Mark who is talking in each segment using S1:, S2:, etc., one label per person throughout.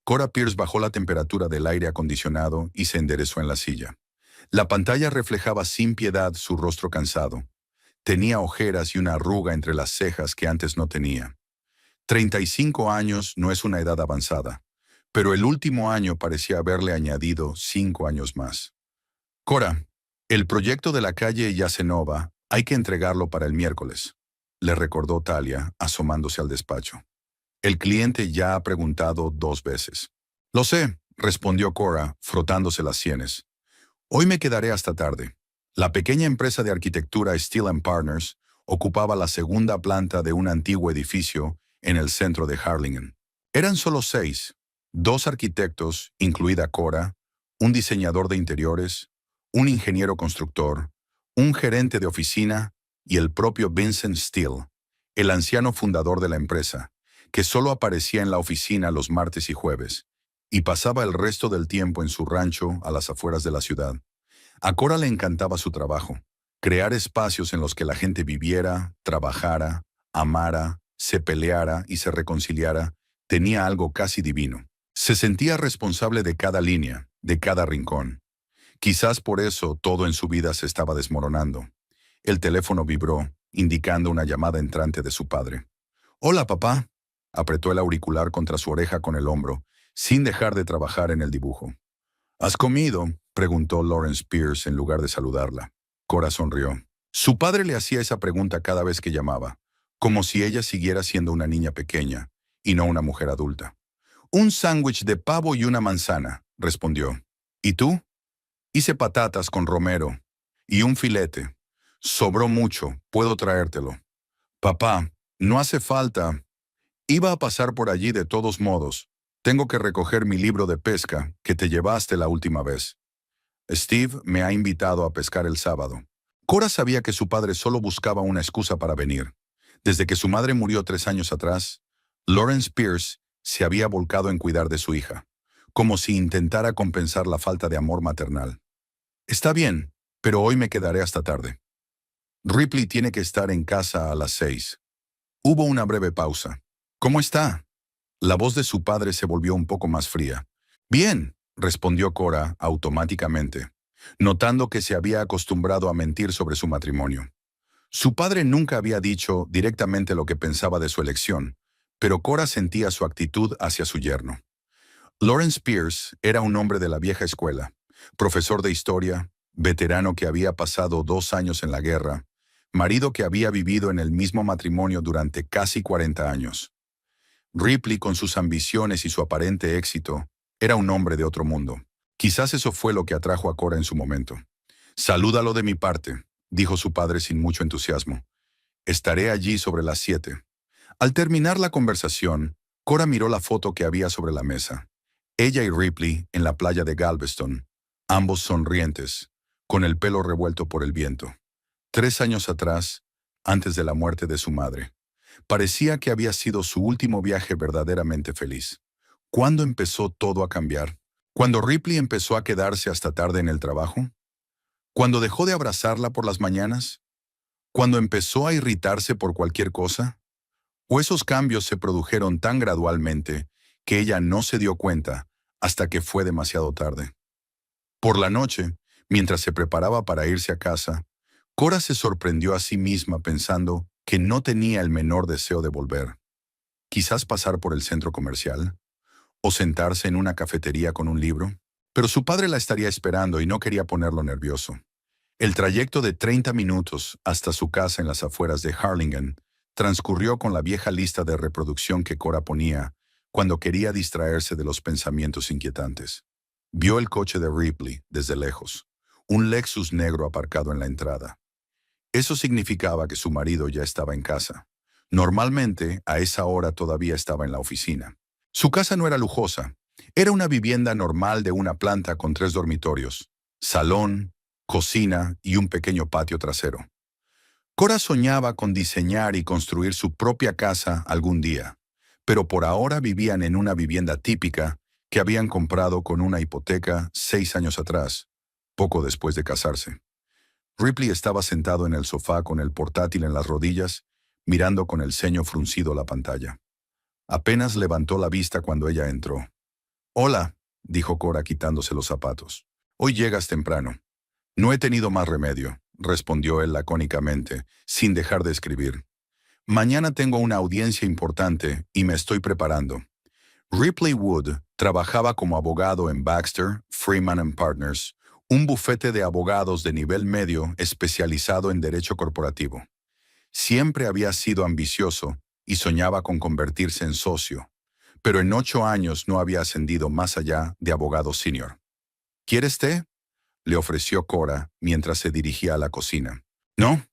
S1: Cora Pierce bajó la temperatura del aire acondicionado y se enderezó en la silla. La pantalla reflejaba sin piedad su rostro cansado. Tenía ojeras y una arruga entre las cejas que antes no tenía. 35 años no es una edad avanzada, pero el último año parecía haberle añadido 5 años más. Cora, el proyecto de la calle Yasenova hay que entregarlo para el miércoles, le recordó Talia, asomándose al despacho. El cliente ya ha preguntado 2 veces. Lo sé, respondió Cora, frotándose las sienes. Hoy me quedaré hasta tarde. La pequeña empresa de arquitectura Steel and Partners ocupaba la segunda planta de un antiguo edificio en el centro de Harlingen. Eran solo 6, 2 arquitectos, incluida Cora, un diseñador de interiores, un ingeniero constructor, un gerente de oficina y el propio Vincent Steele, el anciano fundador de la empresa, que solo aparecía en la oficina los martes y jueves, y pasaba el resto del tiempo en su rancho a las afueras de la ciudad. A Cora le encantaba su trabajo, crear espacios en los que la gente viviera, trabajara, amara, se peleara y se reconciliara, tenía algo casi divino. Se sentía responsable de cada línea, de cada rincón. Quizás por eso todo en su vida se estaba desmoronando. El teléfono vibró, indicando una llamada entrante de su padre. «Hola, papá», apretó el auricular contra su oreja con el hombro, sin dejar de trabajar en el dibujo. «¿Has comido?», preguntó Lawrence Pierce en lugar de saludarla. Cora sonrió. Su padre le hacía esa pregunta cada vez que llamaba, como si ella siguiera siendo una niña pequeña, y no una mujer adulta. «Un sándwich de pavo y una manzana», respondió. «¿Y tú?» «Hice patatas con romero. Y un filete. Sobró mucho, puedo traértelo». «Papá, no hace falta. Iba a pasar por allí de todos modos. Tengo que recoger mi libro de pesca, que te llevaste la última vez. Steve me ha invitado a pescar el sábado». Cora sabía que su padre solo buscaba una excusa para venir. Desde que su madre murió 3 años atrás, Lawrence Pierce se había volcado en cuidar de su hija, como si intentara compensar la falta de amor maternal. «Está bien, pero hoy me quedaré hasta tarde. Ripley tiene que estar en casa a las 6. Hubo una breve pausa. «¿Cómo está?». La voz de su padre se volvió un poco más fría. «Bien», respondió Cora automáticamente, notando que se había acostumbrado a mentir sobre su matrimonio. Su padre nunca había dicho directamente lo que pensaba de su elección, pero Cora sentía su actitud hacia su yerno. Lawrence Pierce era un hombre de la vieja escuela, profesor de historia, veterano que había pasado 2 años en la guerra, marido que había vivido en el mismo matrimonio durante casi 40 años. Ripley, con sus ambiciones y su aparente éxito, era un hombre de otro mundo. Quizás eso fue lo que atrajo a Cora en su momento. «Salúdalo de mi parte», dijo su padre sin mucho entusiasmo. «Estaré allí sobre las 7». Al terminar la conversación, Cora miró la foto que había sobre la mesa. Ella y Ripley en la playa de Galveston, ambos sonrientes, con el pelo revuelto por el viento. 3 años atrás, antes de la muerte de su madre. Parecía que había sido su último viaje verdaderamente feliz. ¿Cuándo empezó todo a cambiar? ¿Cuando Ripley empezó a quedarse hasta tarde en el trabajo? ¿Cuando dejó de abrazarla por las mañanas? ¿Cuando empezó a irritarse por cualquier cosa? ¿O esos cambios se produjeron tan gradualmente que ella no se dio cuenta hasta que fue demasiado tarde? Por la noche, mientras se preparaba para irse a casa, Cora se sorprendió a sí misma pensando que no tenía el menor deseo de volver. Quizás pasar por el centro comercial, o sentarse en una cafetería con un libro, pero su padre la estaría esperando y no quería ponerlo nervioso. El trayecto de 30 minutos hasta su casa en las afueras de Harlingen transcurrió con la vieja lista de reproducción que Cora ponía cuando quería distraerse de los pensamientos inquietantes. Vio el coche de Ripley desde lejos, un Lexus negro aparcado en la entrada. Eso significaba que su marido ya estaba en casa. Normalmente, a esa hora todavía estaba en la oficina. Su casa no era lujosa. Era una vivienda normal de una planta con 3 dormitorios, salón, cocina y un pequeño patio trasero. Cora soñaba con diseñar y construir su propia casa algún día, pero por ahora vivían en una vivienda típica que habían comprado con una hipoteca 6 años atrás, poco después de casarse. Ripley estaba sentado en el sofá con el portátil en las rodillas, mirando con el ceño fruncido la pantalla. Apenas levantó la vista cuando ella entró. Hola, dijo Cora quitándose los zapatos. Hoy llegas temprano. No he tenido más remedio, respondió él lacónicamente, sin dejar de escribir. Mañana tengo una audiencia importante y me estoy preparando. Ripley Wood trabajaba como abogado en Baxter, Freeman and Partners, un bufete de abogados de nivel medio especializado en derecho corporativo. Siempre había sido ambicioso y soñaba con convertirse en socio, pero en 8 años no había ascendido más allá de abogado senior. ¿Quieres té?, le ofreció Cora mientras se dirigía a la cocina. No,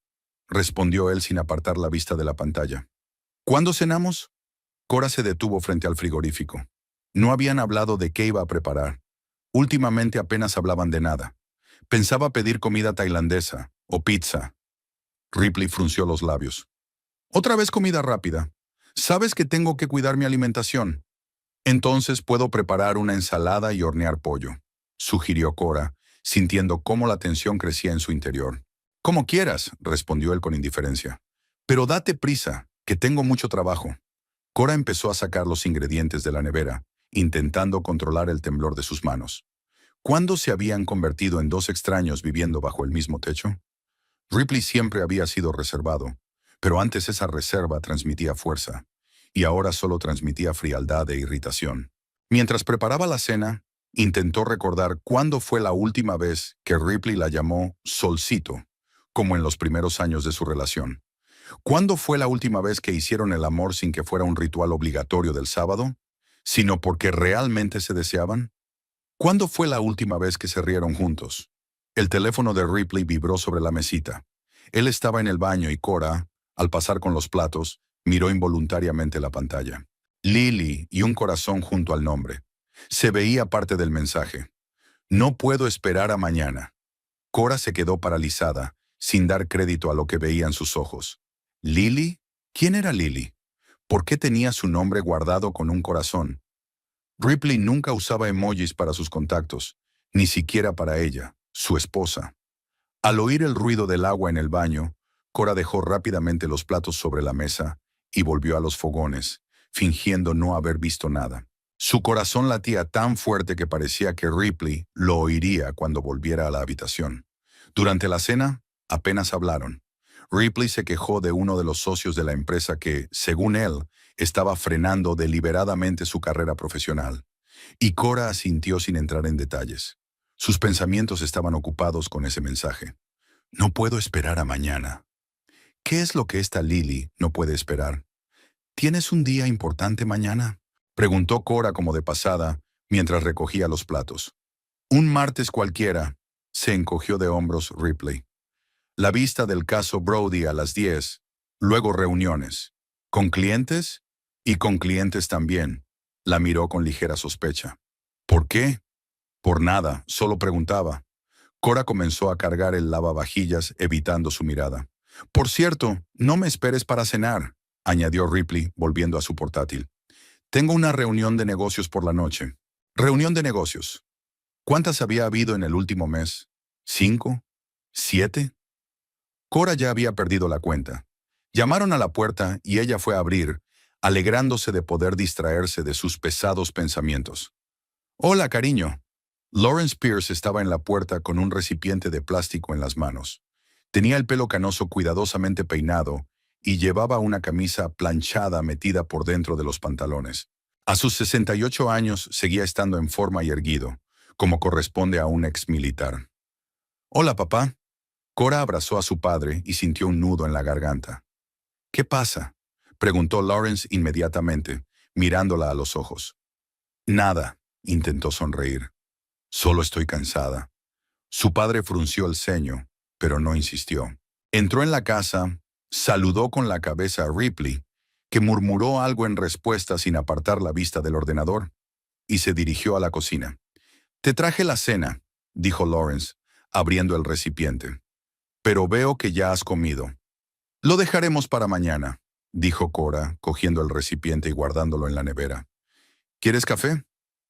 S1: respondió él sin apartar la vista de la pantalla. ¿Cuándo cenamos? Cora se detuvo frente al frigorífico. No habían hablado de qué iba a preparar. Últimamente apenas hablaban de nada. Pensaba pedir comida tailandesa o pizza. Ripley frunció los labios. Otra vez comida rápida. Sabes que tengo que cuidar mi alimentación. Entonces puedo preparar una ensalada y hornear pollo, sugirió Cora, sintiendo cómo la tensión crecía en su interior. Como quieras, respondió él con indiferencia. Pero date prisa, que tengo mucho trabajo. Cora empezó a sacar los ingredientes de la nevera, intentando controlar el temblor de sus manos. ¿Cuándo se habían convertido en dos extraños viviendo bajo el mismo techo? Ripley siempre había sido reservado, pero antes esa reserva transmitía fuerza, y ahora solo transmitía frialdad e irritación. Mientras preparaba la cena, intentó recordar cuándo fue la última vez que Ripley la llamó Solcito, como en los primeros años de su relación. ¿Cuándo fue la última vez que hicieron el amor sin que fuera un ritual obligatorio del sábado, sino porque realmente se deseaban? ¿Cuándo fue la última vez que se rieron juntos? El teléfono de Ripley vibró sobre la mesita. Él estaba en el baño y Cora, al pasar con los platos, miró involuntariamente la pantalla. Lily y un corazón junto al nombre. Se veía parte del mensaje. No puedo esperar a mañana. Cora se quedó paralizada, sin dar crédito a lo que veían sus ojos. ¿Lily? ¿Quién era Lily? ¿Por qué tenía su nombre guardado con un corazón? Ripley nunca usaba emojis para sus contactos, ni siquiera para ella, su esposa. Al oír el ruido del agua en el baño, Cora dejó rápidamente los platos sobre la mesa y volvió a los fogones, fingiendo no haber visto nada. Su corazón latía tan fuerte que parecía que Ripley lo oiría cuando volviera a la habitación. Durante la cena, apenas hablaron. Ripley se quejó de uno de los socios de la empresa que, según él, estaba frenando deliberadamente su carrera profesional. Y Cora asintió sin entrar en detalles. Sus pensamientos estaban ocupados con ese mensaje. No puedo esperar a mañana. ¿Qué es lo que esta Lily no puede esperar? ¿Tienes un día importante mañana?, preguntó Cora como de pasada, mientras recogía los platos. Un martes cualquiera, se encogió de hombros Ripley. La vista del caso Brody a las 10, luego reuniones. ¿Con clientes? Y con clientes también. La miró con ligera sospecha. ¿Por qué? Por nada, solo preguntaba. Cora comenzó a cargar el lavavajillas, evitando su mirada. Por cierto, no me esperes para cenar, añadió Ripley, volviendo a su portátil. Tengo una reunión de negocios por la noche. Reunión de negocios. ¿Cuántas había habido en el último mes? ¿5? ¿7? Cora ya había perdido la cuenta. Llamaron a la puerta y ella fue a abrir, alegrándose de poder distraerse de sus pesados pensamientos. Hola, cariño. Lawrence Pierce estaba en la puerta con un recipiente de plástico en las manos. Tenía el pelo canoso cuidadosamente peinado y llevaba una camisa planchada metida por dentro de los pantalones. A sus 68 años seguía estando en forma y erguido, como corresponde a un exmilitar. Hola, papá. Cora abrazó a su padre y sintió un nudo en la garganta. ¿Qué pasa?, preguntó Lawrence inmediatamente, mirándola a los ojos. Nada, intentó sonreír. Solo estoy cansada. Su padre frunció el ceño, pero no insistió. Entró en la casa, saludó con la cabeza a Ripley, que murmuró algo en respuesta sin apartar la vista del ordenador, y se dirigió a la cocina. Te traje la cena, dijo Lawrence, abriendo el recipiente. Pero veo que ya has comido. Lo dejaremos para mañana, dijo Cora, cogiendo el recipiente y guardándolo en la nevera. ¿Quieres café?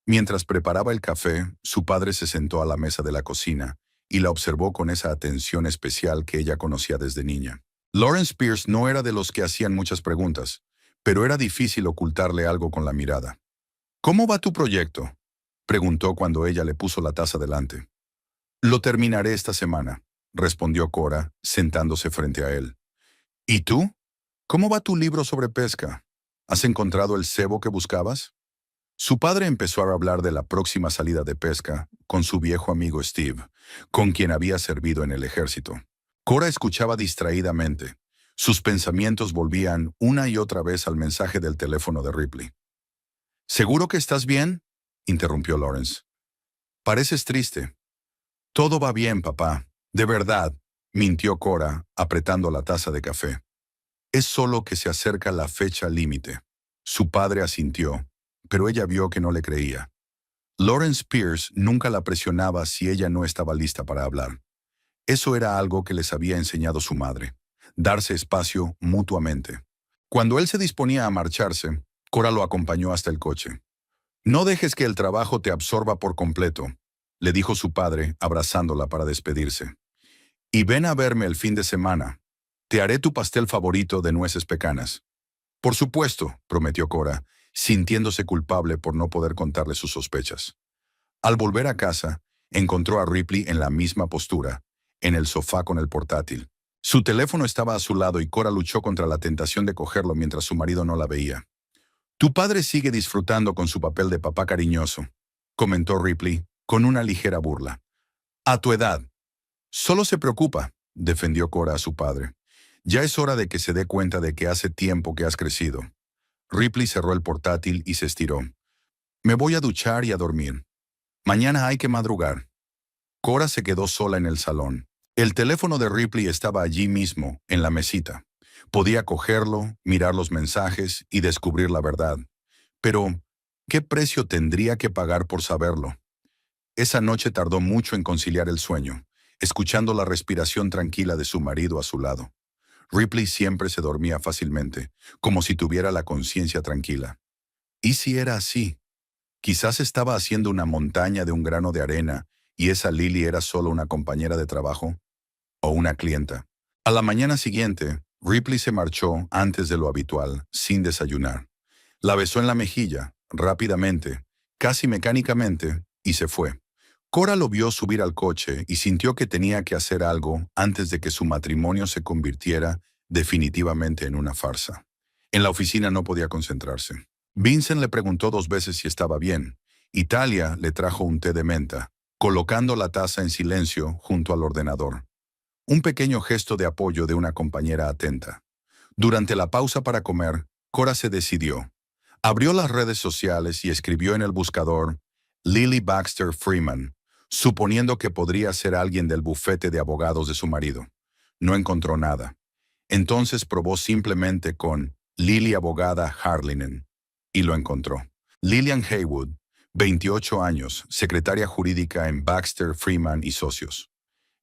S1: Mientras preparaba el café, su padre se sentó a la mesa de la cocina y la observó con esa atención especial que ella conocía desde niña. Lawrence Pierce no era de los que hacían muchas preguntas, pero era difícil ocultarle algo con la mirada. ¿Cómo va tu proyecto?, Preguntó cuando ella le puso la taza delante. Lo terminaré esta semana, respondió Cora, sentándose frente a él. ¿Y tú? ¿Cómo va tu libro sobre pesca? ¿Has encontrado el cebo que buscabas? Su padre empezó a hablar de la próxima salida de pesca con su viejo amigo Steve, con quien había servido en el ejército. Cora escuchaba distraídamente. Sus pensamientos volvían una y otra vez al mensaje del teléfono de Ripley. ¿Seguro que estás bien?, interrumpió Lawrence. Pareces triste. Todo va bien, papá. De verdad, mintió Cora, apretando la taza de café. Es solo que se acerca la fecha límite. Su padre asintió, pero ella vio que no le creía. Lawrence Pierce nunca la presionaba si ella no estaba lista para hablar. Eso era algo que les había enseñado su madre, darse espacio mutuamente. Cuando él se disponía a marcharse, Cora lo acompañó hasta el coche. No dejes que el trabajo te absorba por completo, le dijo su padre, abrazándola para despedirse. Y ven a verme el fin de semana. Te haré tu pastel favorito de nueces pecanas. Por supuesto, prometió Cora, sintiéndose culpable por no poder contarle sus sospechas. Al volver a casa, encontró a Ripley en la misma postura, en el sofá con el portátil. Su teléfono estaba a su lado y Cora luchó contra la tentación de cogerlo mientras su marido no la veía. Tu padre sigue disfrutando con su papel de papá cariñoso, comentó Ripley, con una ligera burla. A tu edad. Solo se preocupa, defendió Cora a su padre. Ya es hora de que se dé cuenta de que hace tiempo que has crecido. Ripley cerró el portátil y se estiró. Me voy a duchar y a dormir. Mañana hay que madrugar. Cora se quedó sola en el salón. El teléfono de Ripley estaba allí mismo, en la mesita. Podía cogerlo, mirar los mensajes y descubrir la verdad. Pero, ¿qué precio tendría que pagar por saberlo? Esa noche tardó mucho en conciliar el sueño, escuchando la respiración tranquila de su marido a su lado. Ripley siempre se dormía fácilmente, como si tuviera la conciencia tranquila. ¿Y si era así? Quizás estaba haciendo una montaña de un grano de arena y esa Lily era solo una compañera de trabajo o una clienta. A la mañana siguiente, Ripley se marchó antes de lo habitual, sin desayunar. La besó en la mejilla, rápidamente, casi mecánicamente, y se fue. Cora lo vio subir al coche y sintió que tenía que hacer algo antes de que su matrimonio se convirtiera definitivamente en una farsa. En la oficina no podía concentrarse. Vincent le preguntó 2 veces si estaba bien. Italia le trajo un té de menta, colocando la taza en silencio junto al ordenador. Un pequeño gesto de apoyo de una compañera atenta. Durante la pausa para comer, Cora se decidió. Abrió las redes sociales y escribió en el buscador Lily Baxter Freeman, suponiendo que podría ser alguien del bufete de abogados de su marido. No encontró nada. Entonces probó simplemente con Lily Abogada Harlinen y lo encontró. Lillian Haywood, 28 años, secretaria jurídica en Baxter, Freeman y Socios.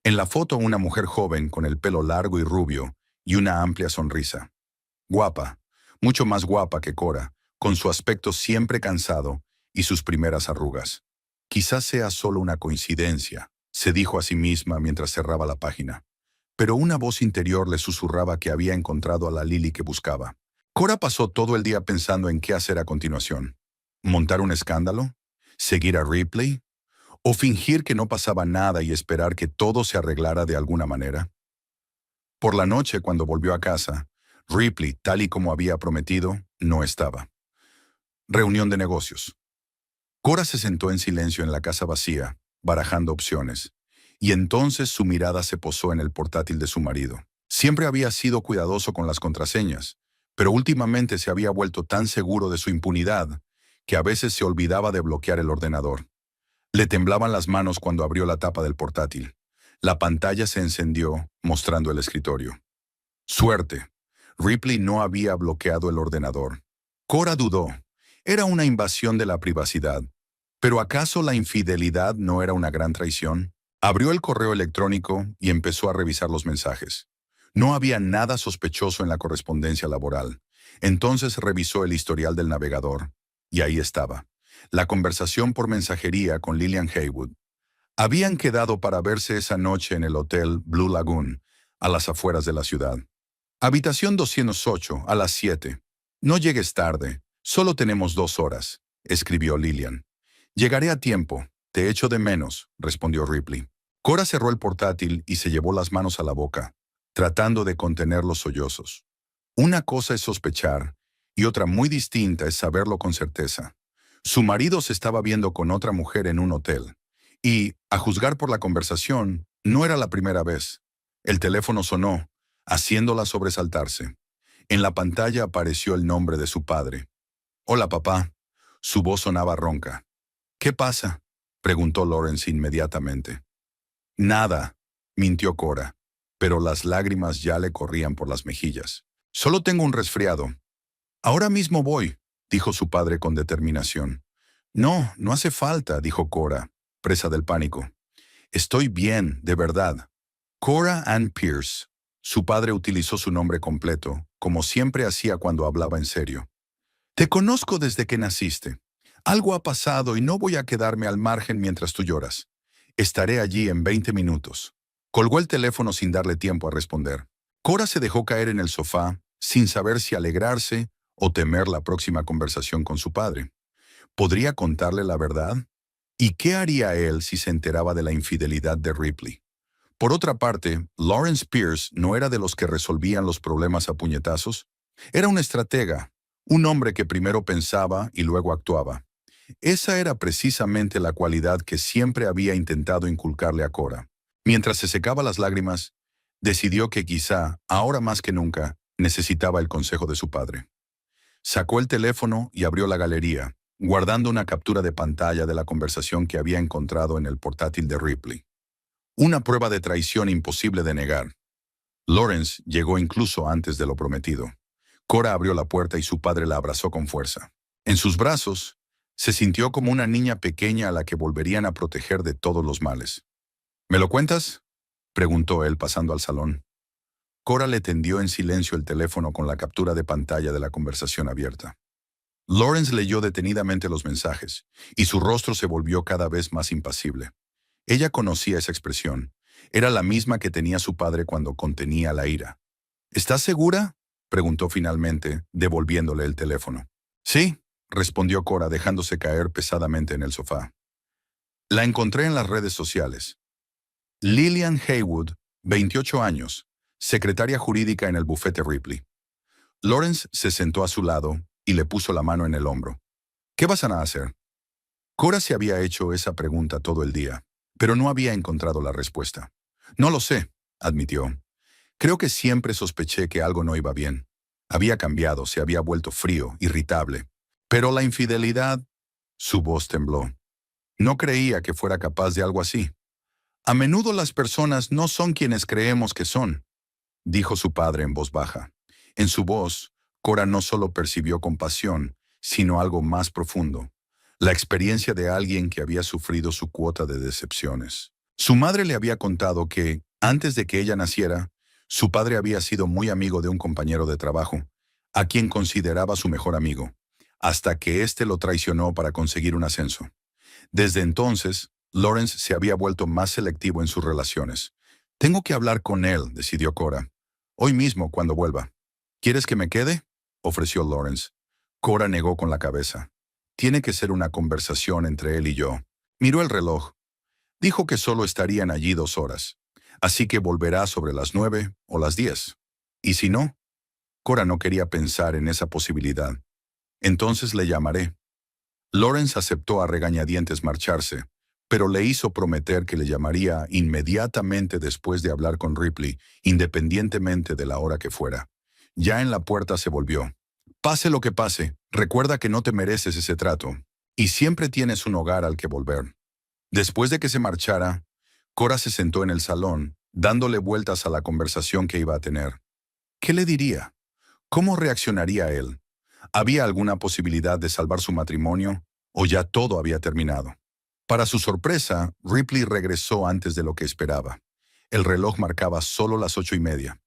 S1: En la foto una mujer joven con el pelo largo y rubio y una amplia sonrisa. Guapa, mucho más guapa que Cora, con su aspecto siempre cansado y sus primeras arrugas. Quizás sea solo una coincidencia, se dijo a sí misma mientras cerraba la página. Pero una voz interior le susurraba que había encontrado a la Lily que buscaba. Cora pasó todo el día pensando en qué hacer a continuación. ¿Montar un escándalo? ¿Seguir a Ripley? ¿O fingir que no pasaba nada y esperar que todo se arreglara de alguna manera? Por la noche, cuando volvió a casa, Ripley, tal y como había prometido, no estaba. Reunión de negocios. Cora se sentó en silencio en la casa vacía, barajando opciones, y entonces su mirada se posó en el portátil de su marido. Siempre había sido cuidadoso con las contraseñas, pero últimamente se había vuelto tan seguro de su impunidad que a veces se olvidaba de bloquear el ordenador. Le temblaban las manos cuando abrió la tapa del portátil. La pantalla se encendió, mostrando el escritorio. Suerte. Ripley no había bloqueado el ordenador. Cora dudó. Era una invasión de la privacidad. ¿Pero acaso la infidelidad no era una gran traición? Abrió el correo electrónico y empezó a revisar los mensajes. No había nada sospechoso en la correspondencia laboral. Entonces revisó el historial del navegador. Y ahí estaba. La conversación por mensajería con Lillian Haywood. Habían quedado para verse esa noche en el Hotel Blue Lagoon, a las afueras de la ciudad. Habitación 208, a las 7. No llegues tarde, solo tenemos 2 horas, escribió Lillian. Llegaré a tiempo. Te echo de menos, respondió Ripley. Cora cerró el portátil y se llevó las manos a la boca, tratando de contener los sollozos. Una cosa es sospechar, y otra muy distinta es saberlo con certeza. Su marido se estaba viendo con otra mujer en un hotel, y, a juzgar por la conversación, no era la primera vez. El teléfono sonó, haciéndola sobresaltarse. En la pantalla apareció el nombre de su padre. «Hola, papá». Su voz sonaba ronca. «¿Qué pasa?», preguntó Lawrence inmediatamente. «Nada», mintió Cora, pero las lágrimas ya le corrían por las mejillas. «Solo tengo un resfriado». «Ahora mismo voy», dijo su padre con determinación. «No, no hace falta», dijo Cora, presa del pánico. «Estoy bien, de verdad». Cora Ann Pierce. Su padre utilizó su nombre completo, como siempre hacía cuando hablaba en serio. «Te conozco desde que naciste. Algo ha pasado y no voy a quedarme al margen mientras tú lloras. Estaré allí en 20 minutos». Colgó el teléfono sin darle tiempo a responder. Cora se dejó caer en el sofá, sin saber si alegrarse o temer la próxima conversación con su padre. ¿Podría contarle la verdad? ¿Y qué haría él si se enteraba de la infidelidad de Ripley? Por otra parte, Lawrence Pierce no era de los que resolvían los problemas a puñetazos. Era un estratega, un hombre que primero pensaba y luego actuaba. Esa era precisamente la cualidad que siempre había intentado inculcarle a Cora. Mientras se secaba las lágrimas, decidió que quizá, ahora más que nunca, necesitaba el consejo de su padre. Sacó el teléfono y abrió la galería, guardando una captura de pantalla de la conversación que había encontrado en el portátil de Ripley. Una prueba de traición imposible de negar. Lawrence llegó incluso antes de lo prometido. Cora abrió la puerta y su padre la abrazó con fuerza. En sus brazos, se sintió como una niña pequeña a la que volverían a proteger de todos los males. «¿Me lo cuentas?», preguntó él pasando al salón. Cora le tendió en silencio el teléfono con la captura de pantalla de la conversación abierta. Lawrence leyó detenidamente los mensajes, y su rostro se volvió cada vez más impasible. Ella conocía esa expresión. Era la misma que tenía su padre cuando contenía la ira. «¿Estás segura?», preguntó finalmente, devolviéndole el teléfono. «Sí», respondió Cora dejándose caer pesadamente en el sofá. «La encontré en las redes sociales. Lillian Haywood, 28 años, secretaria jurídica en el bufete Ripley». Lawrence se sentó a su lado y le puso la mano en el hombro. «¿Qué vas a hacer?». Cora se había hecho esa pregunta todo el día, pero no había encontrado la respuesta. «No lo sé», admitió. «Creo que siempre sospeché que algo no iba bien. Había cambiado, se había vuelto frío, irritable. Pero la infidelidad...». Su voz tembló. «No creía que fuera capaz de algo así. A menudo las personas no son quienes creemos que son», dijo su padre en voz baja. En su voz, Cora no solo percibió compasión, sino algo más profundo. La experiencia de alguien que había sufrido su cuota de decepciones. Su madre le había contado que, antes de que ella naciera, su padre había sido muy amigo de un compañero de trabajo, a quien consideraba su mejor amigo, hasta que éste lo traicionó para conseguir un ascenso. Desde entonces, Lawrence se había vuelto más selectivo en sus relaciones. «Tengo que hablar con él», decidió Cora. «Hoy mismo, cuando vuelva». «¿Quieres que me quede?», ofreció Lawrence. Cora negó con la cabeza. «Tiene que ser una conversación entre él y yo». Miró el reloj. Dijo que solo estarían allí 2 horas, así que volverá sobre las 9 o las 10. ¿Y si no? Cora no quería pensar en esa posibilidad. «Entonces le llamaré». Lawrence aceptó a regañadientes marcharse, pero le hizo prometer que le llamaría inmediatamente después de hablar con Ripley, independientemente de la hora que fuera. Ya en la puerta se volvió. «Pase lo que pase, recuerda que no te mereces ese trato, y siempre tienes un hogar al que volver». Después de que se marchara, Cora se sentó en el salón, dándole vueltas a la conversación que iba a tener. ¿Qué le diría? ¿Cómo reaccionaría él? ¿Había alguna posibilidad de salvar su matrimonio, o ya todo había terminado? Para su sorpresa, Ripley regresó antes de lo que esperaba. El reloj marcaba solo las 8:30.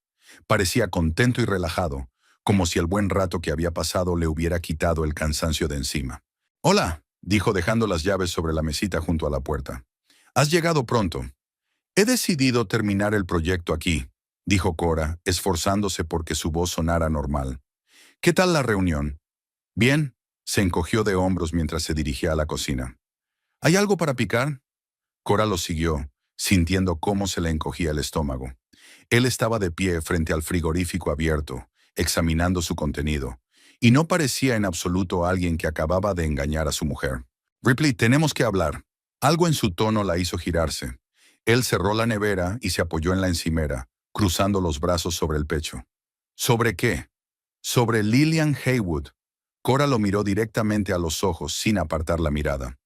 S1: Parecía contento y relajado, como si el buen rato que había pasado le hubiera quitado el cansancio de encima. «Hola», dijo dejando las llaves sobre la mesita junto a la puerta. «Has llegado pronto». «He decidido terminar el proyecto aquí», dijo Cora, esforzándose porque su voz sonara normal. «¿Qué tal la reunión?». «Bien», se encogió de hombros mientras se dirigía a la cocina. ¿Hay algo para picar? Cora lo siguió, sintiendo cómo se le encogía el estómago. Él estaba de pie frente al frigorífico abierto, examinando su contenido, y no parecía en absoluto alguien que acababa de engañar a su mujer. Ripley, tenemos que hablar. Algo en su tono la hizo girarse. Él cerró la nevera y se apoyó en la encimera, cruzando los brazos sobre el pecho. ¿Sobre qué? Sobre Lillian Haywood. Cora lo miró directamente a los ojos sin apartar la mirada.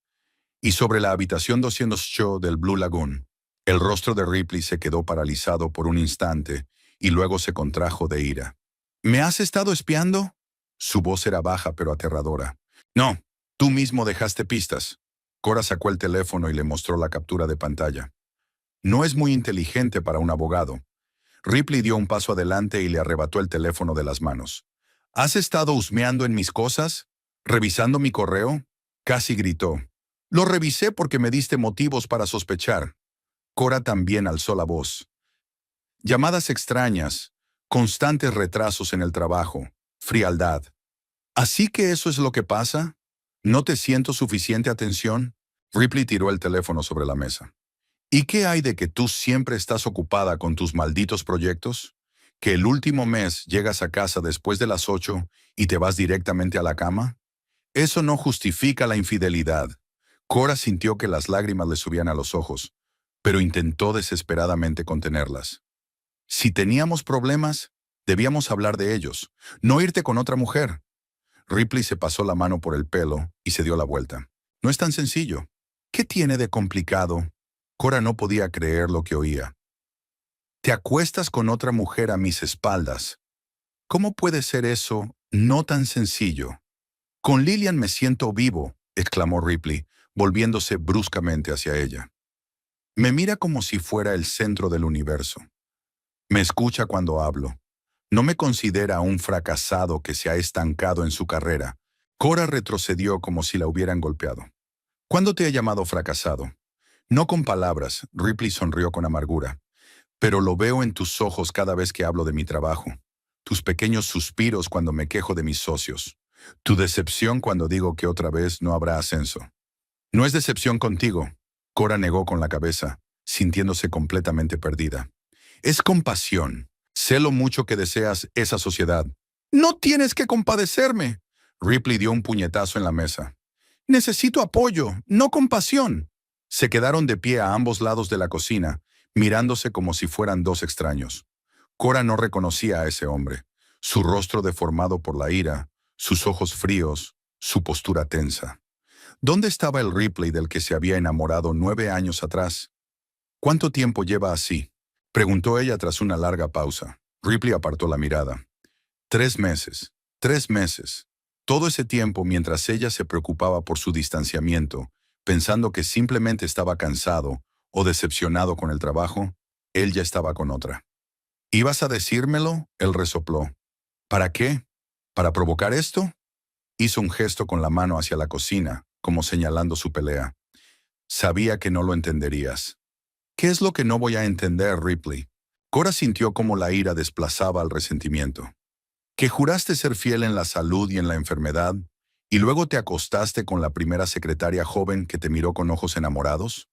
S1: Y sobre la habitación 208 del Blue Lagoon. El rostro de Ripley se quedó paralizado por un instante y luego se contrajo de ira. ¿Me has estado espiando? Su voz era baja pero aterradora. No, tú mismo dejaste pistas. Cora sacó el teléfono y le mostró la captura de pantalla. No es muy inteligente para un abogado. Ripley dio un paso adelante y le arrebató el teléfono de las manos. ¿Has estado husmeando en mis cosas? ¿Revisando mi correo? Casi gritó. Lo revisé porque me diste motivos para sospechar. Cora también alzó la voz. Llamadas extrañas, constantes retrasos en el trabajo, frialdad. ¿Así que eso es lo que pasa? ¿No te siento suficiente atención? Ripley tiró el teléfono sobre la mesa. ¿Y qué hay de que tú siempre estás ocupada con tus malditos proyectos? ¿Que el último mes llegas a casa después de las 8 y te vas directamente a la cama? Eso no justifica la infidelidad. Cora sintió que las lágrimas le subían a los ojos, pero intentó desesperadamente contenerlas. Si teníamos problemas, debíamos hablar de ellos, no irte con otra mujer. Ripley se pasó la mano por el pelo y se dio la vuelta. No es tan sencillo. ¿Qué tiene de complicado? Cora no podía creer lo que oía. Te acuestas con otra mujer a mis espaldas. ¿Cómo puede ser eso no tan sencillo? Con Lillian me siento vivo, exclamó Ripley, volviéndose bruscamente hacia ella. Me mira como si fuera el centro del universo. Me escucha cuando hablo. No me considera un fracasado que se ha estancado en su carrera. Cora retrocedió como si la hubieran golpeado. ¿Cuándo te he llamado fracasado? No con palabras, Ripley sonrió con amargura. Pero lo veo en tus ojos cada vez que hablo de mi trabajo. Tus pequeños suspiros cuando me quejo de mis socios. Tu decepción cuando digo que otra vez no habrá ascenso. No es decepción contigo. Cora negó con la cabeza, sintiéndose completamente perdida. Es compasión. Sé lo mucho que deseas esa sociedad. No tienes que compadecerme. Ripley dio un puñetazo en la mesa. Necesito apoyo, no compasión. Se quedaron de pie a ambos lados de la cocina, mirándose como si fueran dos extraños. Cora no reconocía a ese hombre, su rostro deformado por la ira, sus ojos fríos, su postura tensa. ¿Dónde estaba el Ripley del que se había enamorado 9 años atrás? ¿Cuánto tiempo lleva así? Preguntó ella tras una larga pausa. Ripley apartó la mirada. 3 meses. 3 meses. Todo ese tiempo mientras ella se preocupaba por su distanciamiento, pensando que simplemente estaba cansado o decepcionado con el trabajo, él ya estaba con otra. ¿Ibas a decírmelo? Él resopló. ¿Para qué? ¿Para provocar esto? Hizo un gesto con la mano hacia la cocina, como señalando su pelea. Sabía que no lo entenderías. ¿Qué es lo que no voy a entender, Ripley? Cora sintió como la ira desplazaba al resentimiento. ¿Que juraste ser fiel en la salud y en la enfermedad, y luego te acostaste con la primera secretaria joven que te miró con ojos enamorados?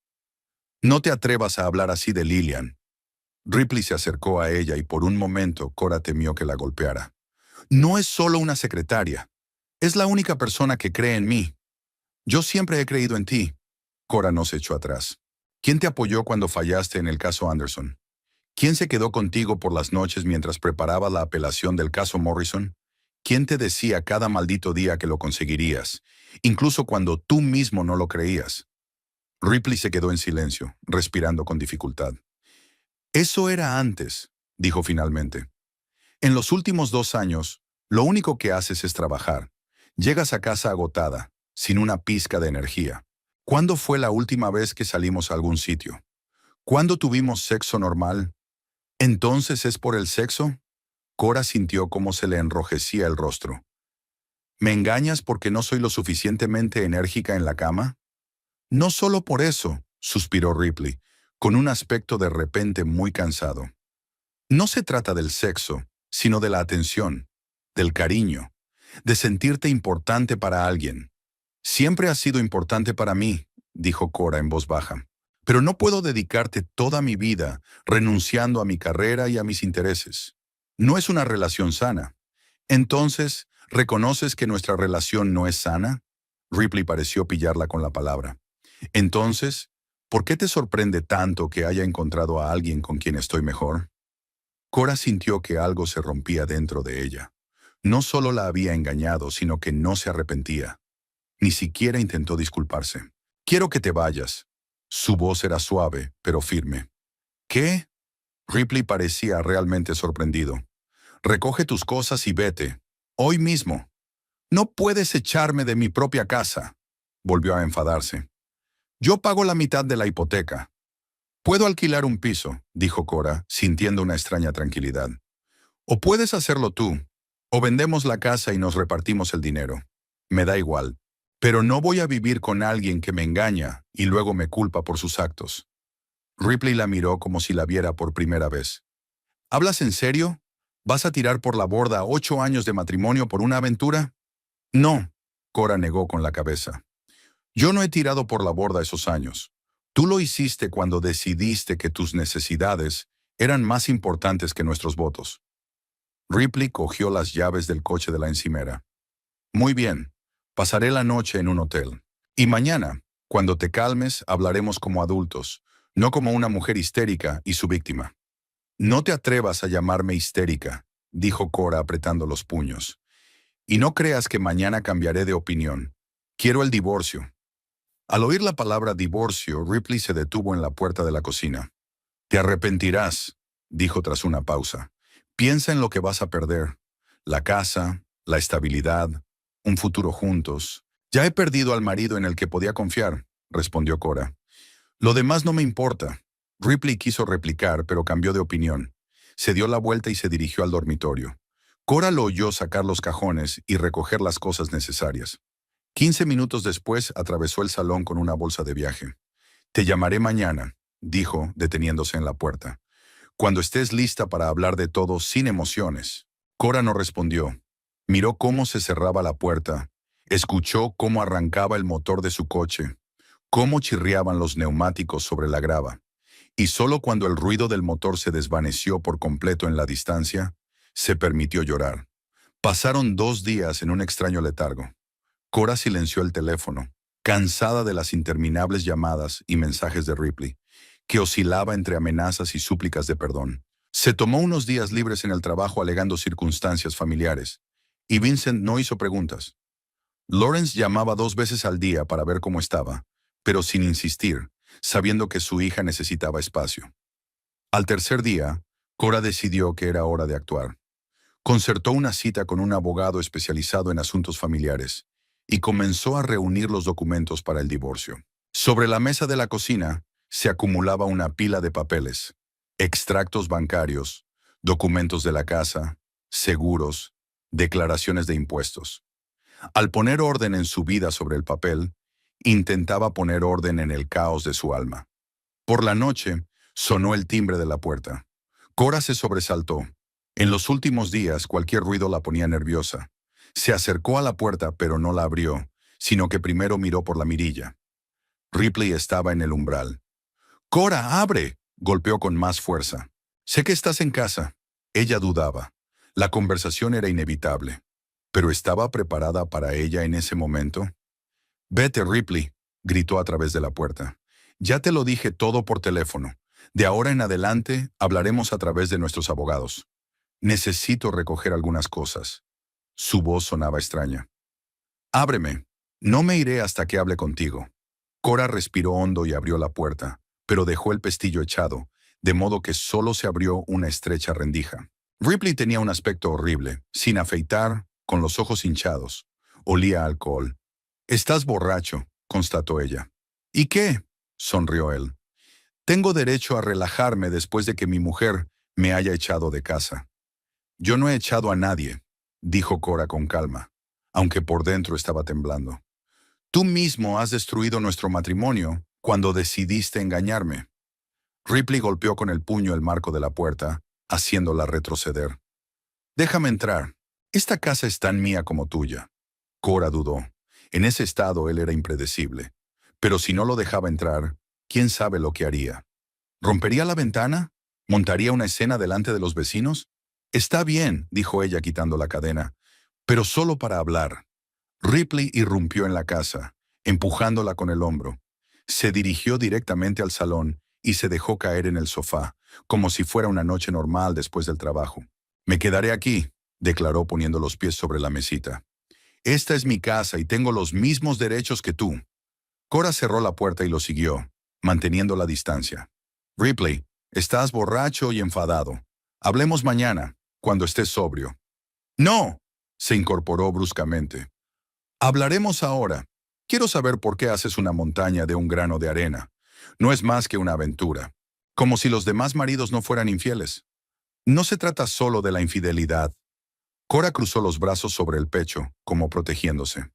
S1: No te atrevas a hablar así de Lillian. Ripley se acercó a ella y por un momento Cora temió que la golpeara. No es solo una secretaria. Es la única persona que cree en mí. Yo siempre he creído en ti. Cora no se echó atrás. ¿Quién te apoyó cuando fallaste en el caso Anderson? ¿Quién se quedó contigo por las noches mientras preparaba la apelación del caso Morrison? ¿Quién te decía cada maldito día que lo conseguirías, incluso cuando tú mismo no lo creías? Ripley se quedó en silencio, respirando con dificultad. Eso era antes, dijo finalmente. En los últimos 2 años, lo único que haces es trabajar. Llegas a casa agotada, sin una pizca de energía. ¿Cuándo fue la última vez que salimos a algún sitio? ¿Cuándo tuvimos sexo normal? ¿Entonces es por el sexo? Cora sintió cómo se le enrojecía el rostro. ¿Me engañas porque no soy lo suficientemente enérgica en la cama? No solo por eso, suspiró Ripley, con un aspecto de repente muy cansado. No se trata del sexo, sino de la atención, del cariño, de sentirte importante para alguien. Siempre has sido importante para mí, dijo Cora en voz baja. Pero no puedo dedicarte toda mi vida renunciando a mi carrera y a mis intereses. No es una relación sana. Entonces, ¿reconoces que nuestra relación no es sana? Ripley pareció pillarla con la palabra. Entonces, ¿por qué te sorprende tanto que haya encontrado a alguien con quien estoy mejor? Cora sintió que algo se rompía dentro de ella. No solo la había engañado, sino que no se arrepentía. Ni siquiera intentó disculparse. Quiero que te vayas. Su voz era suave, pero firme. ¿Qué? Ripley parecía realmente sorprendido. Recoge tus cosas y vete. Hoy mismo. No puedes echarme de mi propia casa. Volvió a enfadarse. Yo pago la mitad de la hipoteca. Puedo alquilar un piso, dijo Cora, sintiendo una extraña tranquilidad. O puedes hacerlo tú. O vendemos la casa y nos repartimos el dinero. Me da igual. Pero no voy a vivir con alguien que me engaña y luego me culpa por sus actos. Ripley la miró como si la viera por primera vez. ¿Hablas en serio? ¿Vas a tirar por la borda 8 años de matrimonio por una aventura? No, Cora negó con la cabeza. Yo no he tirado por la borda esos años. Tú lo hiciste cuando decidiste que tus necesidades eran más importantes que nuestros votos. Ripley cogió las llaves del coche de la encimera. Muy bien, pasaré la noche en un hotel. Y mañana, cuando te calmes, hablaremos como adultos, no como una mujer histérica y su víctima. No te atrevas a llamarme histérica, dijo Cora apretando los puños. Y no creas que mañana cambiaré de opinión. Quiero el divorcio. Al oír la palabra divorcio, Ripley se detuvo en la puerta de la cocina. Te arrepentirás, dijo tras una pausa. Piensa en lo que vas a perder. La casa, la estabilidad, un futuro juntos. Ya he perdido al marido en el que podía confiar, respondió Cora. Lo demás no me importa. Ripley quiso replicar, pero cambió de opinión. Se dio la vuelta y se dirigió al dormitorio. Cora lo oyó sacar los cajones y recoger las cosas necesarias. 15 minutos después atravesó el salón con una bolsa de viaje. Te llamaré mañana, dijo, deteniéndose en la puerta. Cuando estés lista para hablar de todo sin emociones. Cora no respondió. Miró cómo se cerraba la puerta. Escuchó cómo arrancaba el motor de su coche, cómo chirriaban los neumáticos sobre la grava. Y solo cuando el ruido del motor se desvaneció por completo en la distancia, se permitió llorar. Pasaron 2 días en un extraño letargo. Cora silenció el teléfono, cansada de las interminables llamadas y mensajes de Ripley, que oscilaba entre amenazas y súplicas de perdón. Se tomó unos días libres en el trabajo alegando circunstancias familiares, y Vincent no hizo preguntas. Lawrence llamaba 2 veces al día para ver cómo estaba, pero sin insistir, sabiendo que su hija necesitaba espacio. Al tercer día, Cora decidió que era hora de actuar. Concertó una cita con un abogado especializado en asuntos familiares y comenzó a reunir los documentos para el divorcio. Sobre la mesa de la cocina se acumulaba una pila de papeles, extractos bancarios, documentos de la casa, seguros, declaraciones de impuestos. Al poner orden en su vida sobre el papel, intentaba poner orden en el caos de su alma. Por la noche, sonó el timbre de la puerta. Cora se sobresaltó. En los últimos días, cualquier ruido la ponía nerviosa. Se acercó a la puerta, pero no la abrió, sino que primero miró por la mirilla. Ripley estaba en el umbral. «¡Cora, abre!», golpeó con más fuerza. «Sé que estás en casa». Ella dudaba. La conversación era inevitable. ¿Pero estaba preparada para ella en ese momento? «Vete, Ripley», gritó a través de la puerta. «Ya te lo dije todo por teléfono. De ahora en adelante hablaremos a través de nuestros abogados. Necesito recoger algunas cosas». Su voz sonaba extraña. «Ábreme. No me iré hasta que hable contigo». Cora respiró hondo y abrió la puerta, pero dejó el pestillo echado, de modo que solo se abrió una estrecha rendija. Ripley tenía un aspecto horrible, sin afeitar, con los ojos hinchados. Olía a alcohol. «Estás borracho», constató ella. «¿Y qué?», sonrió él. «Tengo derecho a relajarme después de que mi mujer me haya echado de casa». «Yo no he echado a nadie», dijo Cora con calma, aunque por dentro estaba temblando. «Tú mismo has destruido nuestro matrimonio cuando decidiste engañarme». Ripley golpeó con el puño el marco de la puerta, haciéndola retroceder. «Déjame entrar. Esta casa es tan mía como tuya». Cora dudó. En ese estado él era impredecible. Pero si no lo dejaba entrar, quién sabe lo que haría. ¿Rompería la ventana? ¿Montaría una escena delante de los vecinos? Está bien, dijo ella quitando la cadena, pero solo para hablar. Ripley irrumpió en la casa, empujándola con el hombro. Se dirigió directamente al salón y se dejó caer en el sofá, como si fuera una noche normal después del trabajo. «Me quedaré aquí», declaró poniendo los pies sobre la mesita. «Esta es mi casa y tengo los mismos derechos que tú». Cora cerró la puerta y lo siguió, manteniendo la distancia. «Ripley, estás borracho y enfadado. Hablemos mañana, cuando estés sobrio». «No», se incorporó bruscamente. «Hablaremos ahora. Quiero saber por qué haces una montaña de un grano de arena. No es más que una aventura. Como si los demás maridos no fueran infieles. No se trata solo de la infidelidad». Cora cruzó los brazos sobre el pecho, como protegiéndose.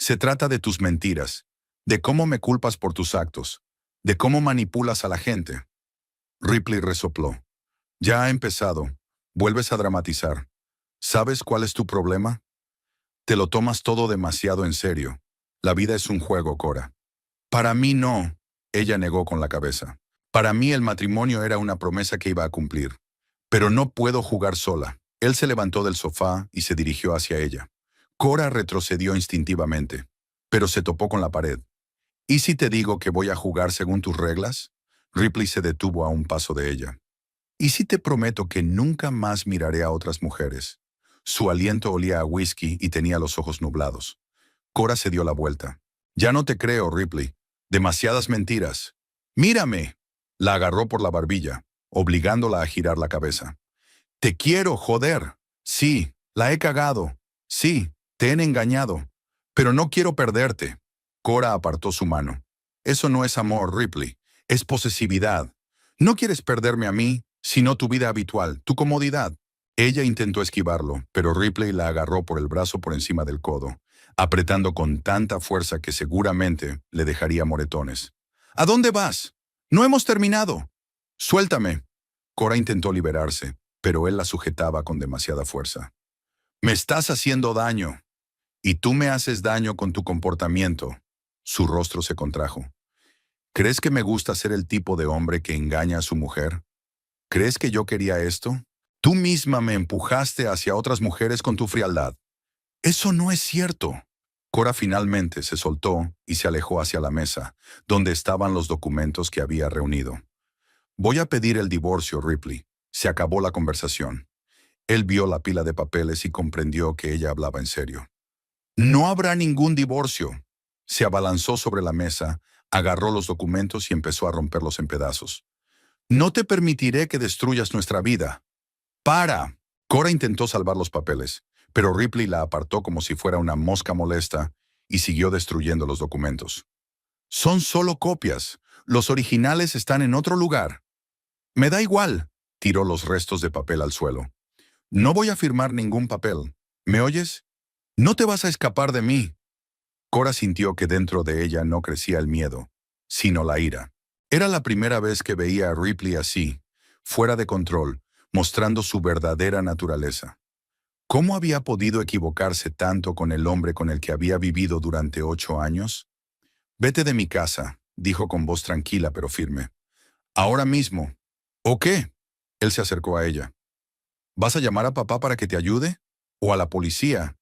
S1: «Se trata de tus mentiras, de cómo me culpas por tus actos, de cómo manipulas a la gente». Ripley resopló. «Ya ha empezado. Vuelves a dramatizar. ¿Sabes cuál es tu problema? Te lo tomas todo demasiado en serio. La vida es un juego, Cora». «Para mí no», ella negó con la cabeza. «Para mí el matrimonio era una promesa que iba a cumplir. Pero no puedo jugar sola». Él se levantó del sofá y se dirigió hacia ella. Cora retrocedió instintivamente, pero se topó con la pared. «¿Y si te digo que voy a jugar según tus reglas?» Ripley se detuvo a un paso de ella. «¿Y si te prometo que nunca más miraré a otras mujeres?» Su aliento olía a whisky y tenía los ojos nublados. Cora se dio la vuelta. «Ya no te creo, Ripley. Demasiadas mentiras». «Mírame». La agarró por la barbilla, obligándola a girar la cabeza. «Te quiero, joder. Sí, la he cagado. Sí, te he engañado. Pero no quiero perderte». Cora apartó su mano. «Eso no es amor, Ripley. Es posesividad. No quieres perderme a mí, sino tu vida habitual, tu comodidad». Ella intentó esquivarlo, pero Ripley la agarró por el brazo por encima del codo, apretando con tanta fuerza que seguramente le dejaría moretones. «¿A dónde vas? No hemos terminado». «Suéltame». Cora intentó liberarse, pero él la sujetaba con demasiada fuerza. «Me estás haciendo daño. Y tú me haces daño con tu comportamiento». Su rostro se contrajo. «¿Crees que me gusta ser el tipo de hombre que engaña a su mujer? ¿Crees que yo quería esto? Tú misma me empujaste hacia otras mujeres con tu frialdad». «Eso no es cierto». Cora finalmente se soltó y se alejó hacia la mesa, donde estaban los documentos que había reunido. «Voy a pedir el divorcio, Ripley». Se acabó la conversación. Él vio la pila de papeles y comprendió que ella hablaba en serio. «No habrá ningún divorcio». Se abalanzó sobre la mesa, agarró los documentos y empezó a romperlos en pedazos. «No te permitiré que destruyas nuestra vida». «¡Para!». Cora intentó salvar los papeles, pero Ripley la apartó como si fuera una mosca molesta y siguió destruyendo los documentos. «Son solo copias. Los originales están en otro lugar». «Me da igual». Tiró los restos de papel al suelo. «No voy a firmar ningún papel. ¿Me oyes? No te vas a escapar de mí». Cora sintió que dentro de ella no crecía el miedo, sino la ira. Era la primera vez que veía a Ripley así, fuera de control, mostrando su verdadera naturaleza. ¿Cómo había podido equivocarse tanto con el hombre con el que había vivido durante 8 años? «Vete de mi casa», dijo con voz tranquila pero firme. «Ahora mismo». «¿O qué?». Él se acercó a ella. «¿Vas a llamar a papá para que te ayude? ¿O a la policía?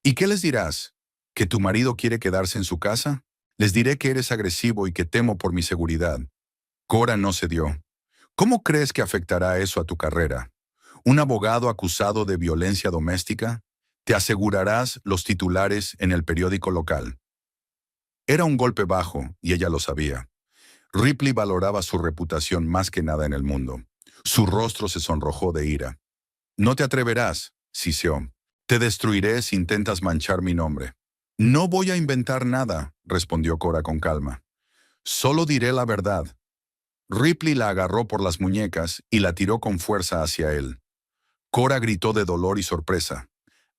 S1: ¿Y qué les dirás? ¿Que tu marido quiere quedarse en su casa? Les diré que eres agresivo y que temo por mi seguridad». Cora no cedió. «¿Cómo crees que afectará eso a tu carrera? ¿Un abogado acusado de violencia doméstica? Te asegurarás los titulares en el periódico local». Era un golpe bajo, y ella lo sabía. Ripley valoraba su reputación más que nada en el mundo. Su rostro se sonrojó de ira. «No te atreverás», siseó. «Te destruiré si intentas manchar mi nombre». «No voy a inventar nada», respondió Cora con calma. «Solo diré la verdad». Ripley la agarró por las muñecas y la tiró con fuerza hacia él. Cora gritó de dolor y sorpresa.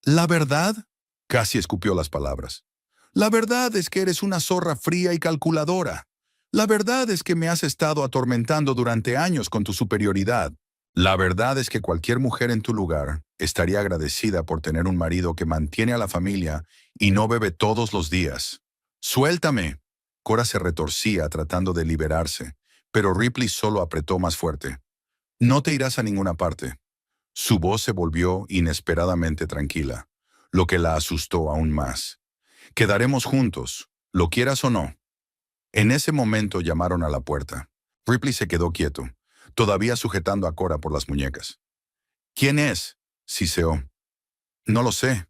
S1: «¿La verdad?». Casi escupió las palabras. «La verdad es que eres una zorra fría y calculadora. La verdad es que me has estado atormentando durante años con tu superioridad. La verdad es que cualquier mujer en tu lugar estaría agradecida por tener un marido que mantiene a la familia y no bebe todos los días. Suéltame». Cora se retorcía tratando de liberarse, pero Ripley solo apretó más fuerte. No te irás a ninguna parte. Su voz se volvió inesperadamente tranquila, lo que la asustó aún más. Quedaremos juntos, lo quieras o no. En ese momento llamaron a la puerta. Ripley se quedó quieto, todavía sujetando a Cora por las muñecas. ¿Quién es? Siseó. No lo sé,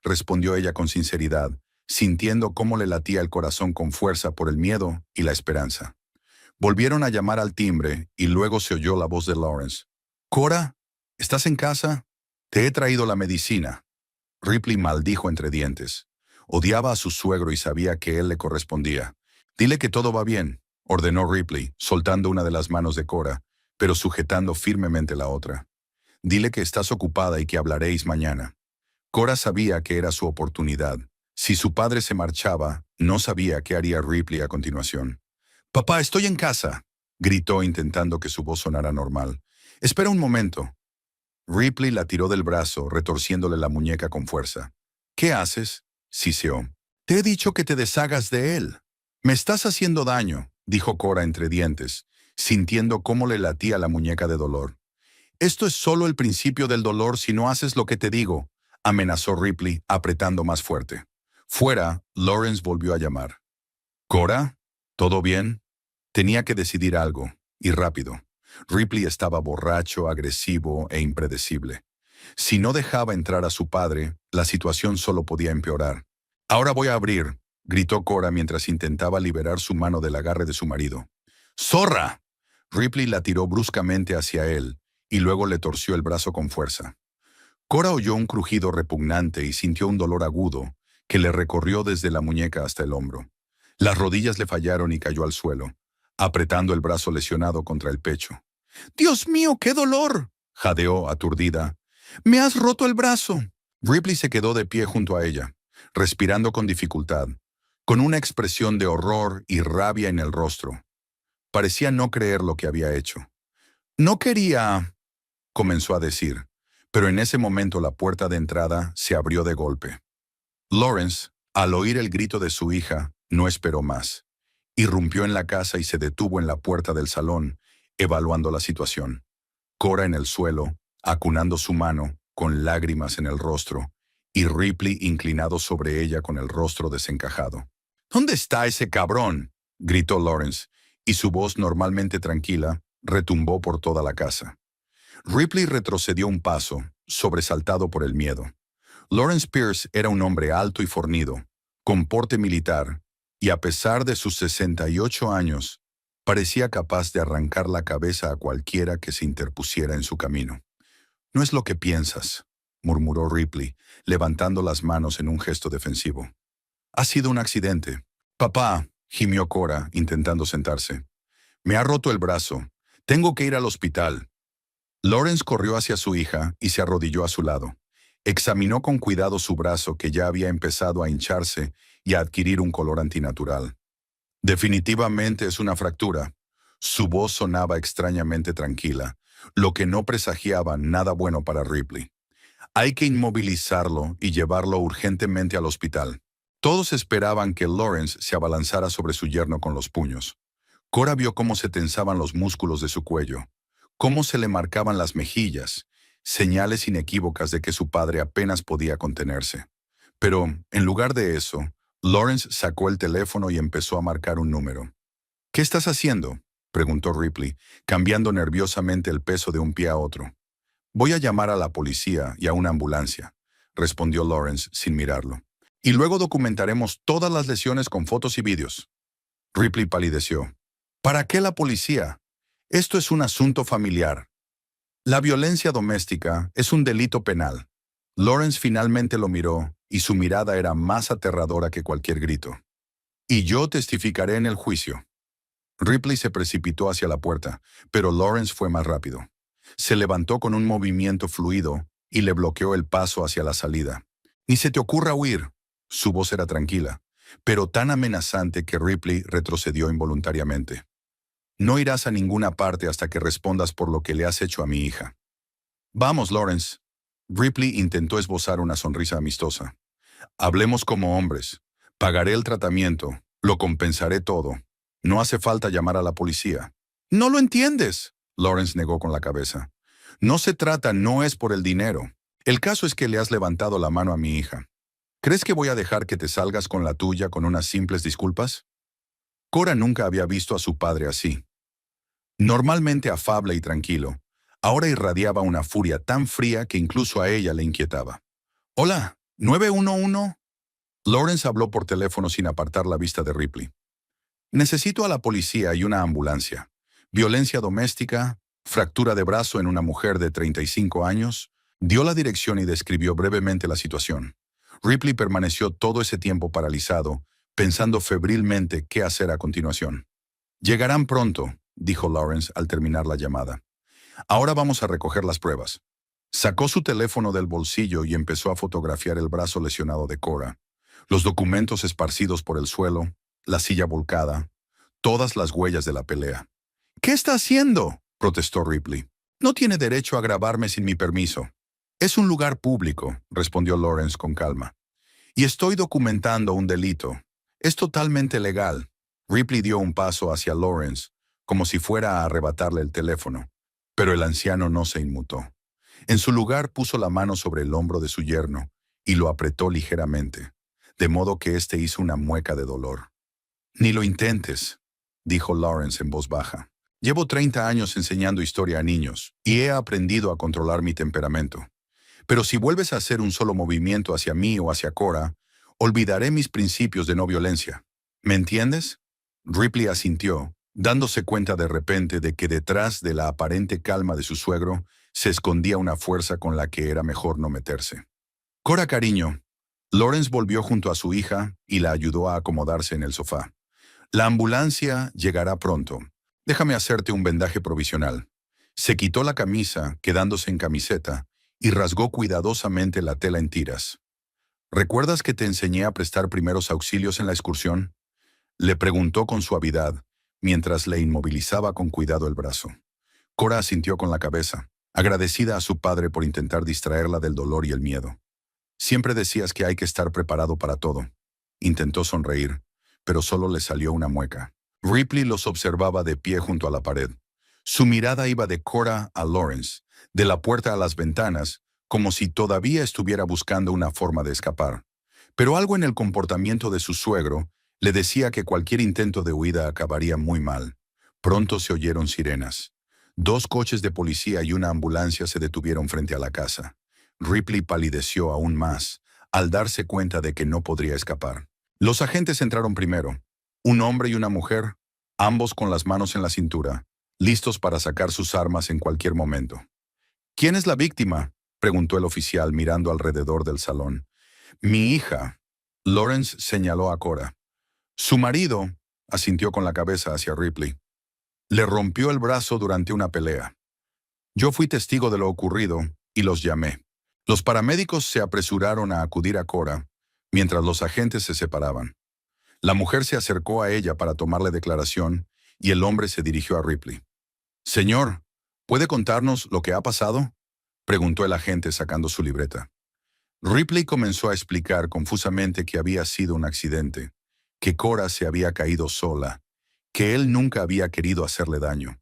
S1: respondió ella con sinceridad, sintiendo cómo le latía el corazón con fuerza por el miedo y la esperanza. Volvieron a llamar al timbre y luego se oyó la voz de Lawrence. «Cora, ¿estás en casa? Te he traído la medicina». Ripley maldijo entre dientes. Odiaba a su suegro y sabía que él le correspondía. «Dile que todo va bien», ordenó Ripley, soltando una de las manos de Cora, pero sujetando firmemente la otra. «Dile que estás ocupada y que hablaréis mañana». Cora sabía que era su oportunidad. Si su padre se marchaba, no sabía qué haría Ripley a continuación. «Papá, estoy en casa», gritó intentando que su voz sonara normal. «Espera un momento». Ripley la tiró del brazo, retorciéndole la muñeca con fuerza. «¿Qué haces?», siseó. «Te he dicho que te deshagas de él». «Me estás haciendo daño», dijo Cora entre dientes, sintiendo cómo le latía la muñeca de dolor. «Esto es solo el principio del dolor si no haces lo que te digo», amenazó Ripley, apretando más fuerte. Fuera, Lawrence volvió a llamar. «¿Cora? ¿Todo bien?» Tenía que decidir algo, y rápido. Ripley estaba borracho, agresivo e impredecible. Si no dejaba entrar a su padre, la situación solo podía empeorar. «Ahora voy a abrir», gritó Cora mientras intentaba liberar su mano del agarre de su marido. «¡Zorra!». Ripley la tiró bruscamente hacia él, y luego le torció el brazo con fuerza. Cora oyó un crujido repugnante y sintió un dolor agudo que le recorrió desde la muñeca hasta el hombro. Las rodillas le fallaron y cayó al suelo, apretando el brazo lesionado contra el pecho. «¡Dios mío, qué dolor!», jadeó aturdida. «¡Me has roto el brazo!». Ripley se quedó de pie junto a ella, respirando con dificultad, con una expresión de horror y rabia en el rostro. Parecía no creer lo que había hecho. «No quería», comenzó a decir, pero en ese momento la puerta de entrada se abrió de golpe. Lawrence, al oír el grito de su hija, no esperó más. Irrumpió en la casa y se detuvo en la puerta del salón, evaluando la situación. Cora en el suelo, acunando su mano, con lágrimas en el rostro, y Ripley inclinado sobre ella con el rostro desencajado. «¿Dónde está ese cabrón?», gritó Lawrence, y su voz normalmente tranquila retumbó por toda la casa. Ripley retrocedió un paso, sobresaltado por el miedo. Lawrence Pierce era un hombre alto y fornido, con porte militar, y a pesar de sus 68 años, parecía capaz de arrancar la cabeza a cualquiera que se interpusiera en su camino. «No es lo que piensas», murmuró Ripley, levantando las manos en un gesto defensivo. «Ha sido un accidente». «Papá», gimió Cora, intentando sentarse. «Me ha roto el brazo. Tengo que ir al hospital». Lawrence corrió hacia su hija y se arrodilló a su lado. Examinó con cuidado su brazo que ya había empezado a hincharse y a adquirir un color antinatural. «Definitivamente es una fractura». Su voz sonaba extrañamente tranquila, lo que no presagiaba nada bueno para Ripley. «Hay que inmovilizarlo y llevarlo urgentemente al hospital». Todos esperaban que Lawrence se abalanzara sobre su yerno con los puños. Cora vio cómo se tensaban los músculos de su cuello, cómo se le marcaban las mejillas, señales inequívocas de que su padre apenas podía contenerse. Pero, en lugar de eso, Lawrence sacó el teléfono y empezó a marcar un número. «¿Qué estás haciendo?», preguntó Ripley, cambiando nerviosamente el peso de un pie a otro. «Voy a llamar a la policía y a una ambulancia», respondió Lawrence sin mirarlo. «Y luego documentaremos todas las lesiones con fotos y vídeos». Ripley palideció. «¿Para qué la policía? Esto es un asunto familiar». «La violencia doméstica es un delito penal». Lawrence finalmente lo miró y su mirada era más aterradora que cualquier grito. «Y yo testificaré en el juicio». Ripley se precipitó hacia la puerta, pero Lawrence fue más rápido. Se levantó con un movimiento fluido y le bloqueó el paso hacia la salida. «Ni se te ocurra huir». Su voz era tranquila, pero tan amenazante que Ripley retrocedió involuntariamente. «No irás a ninguna parte hasta que respondas por lo que le has hecho a mi hija». «Vamos, Lawrence». Ripley intentó esbozar una sonrisa amistosa. «Hablemos como hombres. Pagaré el tratamiento, Lo compensaré todo. No hace falta llamar a la policía. No lo entiendes, Lawrence negó con la cabeza. No es por el dinero. El caso es que le has levantado la mano a mi hija. ¿Crees que voy a dejar que te salgas con la tuya con unas simples disculpas? Cora nunca había visto a su padre así. Normalmente afable y tranquilo, ahora irradiaba una furia tan fría que incluso a ella le inquietaba. Hola, 911. Lawrence habló por teléfono sin apartar la vista de Ripley. Necesito a la policía y una ambulancia. Violencia doméstica, fractura de brazo en una mujer de 35 años. Dio la dirección y describió brevemente la situación. Ripley permaneció todo ese tiempo paralizado, pensando febrilmente qué hacer a continuación. Llegarán pronto, dijo Lawrence al terminar la llamada. Ahora vamos a recoger las pruebas. Sacó su teléfono del bolsillo y empezó a fotografiar el brazo lesionado de Cora, los documentos esparcidos por el suelo, la silla volcada, todas las huellas de la pelea. ¿Qué está haciendo?, protestó Ripley. No tiene derecho a grabarme sin mi permiso. Es un lugar público, respondió Lawrence con calma. Y estoy documentando un delito. Es totalmente legal. Ripley dio un paso hacia Lawrence, como si fuera a arrebatarle el teléfono, pero el anciano no se inmutó. En su lugar puso la mano sobre el hombro de su yerno y lo apretó ligeramente, de modo que éste hizo una mueca de dolor. Ni lo intentes, dijo Lawrence en voz baja. Llevo 30 años enseñando historia a niños y he aprendido a controlar mi temperamento. Pero si vuelves a hacer un solo movimiento hacia mí o hacia Cora, olvidaré mis principios de no violencia. ¿Me entiendes? Ripley asintió, dándose cuenta de repente de que detrás de la aparente calma de su suegro se escondía una fuerza con la que era mejor no meterse. Cora, cariño. Lawrence volvió junto a su hija y la ayudó a acomodarse en el sofá. La ambulancia llegará pronto. Déjame hacerte un vendaje provisional. Se quitó la camisa, quedándose en camiseta, y rasgó cuidadosamente la tela en tiras. ¿Recuerdas que te enseñé a prestar primeros auxilios en la excursión?, le preguntó con suavidad, mientras le inmovilizaba con cuidado el brazo. Cora asintió con la cabeza, agradecida a su padre por intentar distraerla del dolor y el miedo. Siempre decías que hay que estar preparado para todo. Intentó sonreír, pero solo le salió una mueca. Ripley los observaba de pie junto a la pared. Su mirada iba de Cora a Lawrence, de la puerta a las ventanas, como si todavía estuviera buscando una forma de escapar. Pero algo en el comportamiento de su suegro le decía que cualquier intento de huida acabaría muy mal. Pronto se oyeron sirenas. 2 coches de policía y una ambulancia se detuvieron frente a la casa. Ripley palideció aún más, al darse cuenta de que no podría escapar. Los agentes entraron primero. Un hombre y una mujer, ambos con las manos en la cintura, listos para sacar sus armas en cualquier momento. ¿Quién es la víctima?, preguntó el oficial mirando alrededor del salón. Mi hija. Lawrence señaló a Cora. Su marido, asintió con la cabeza hacia Ripley. Le rompió el brazo durante una pelea. Yo fui testigo de lo ocurrido y los llamé. Los paramédicos se apresuraron a acudir a Cora, mientras los agentes se separaban. La mujer se acercó a ella para tomarle declaración y el hombre se dirigió a Ripley. Señor, ¿puede contarnos lo que ha pasado?, preguntó el agente sacando su libreta. Ripley comenzó a explicar confusamente que había sido un accidente, que Cora se había caído sola, que él nunca había querido hacerle daño.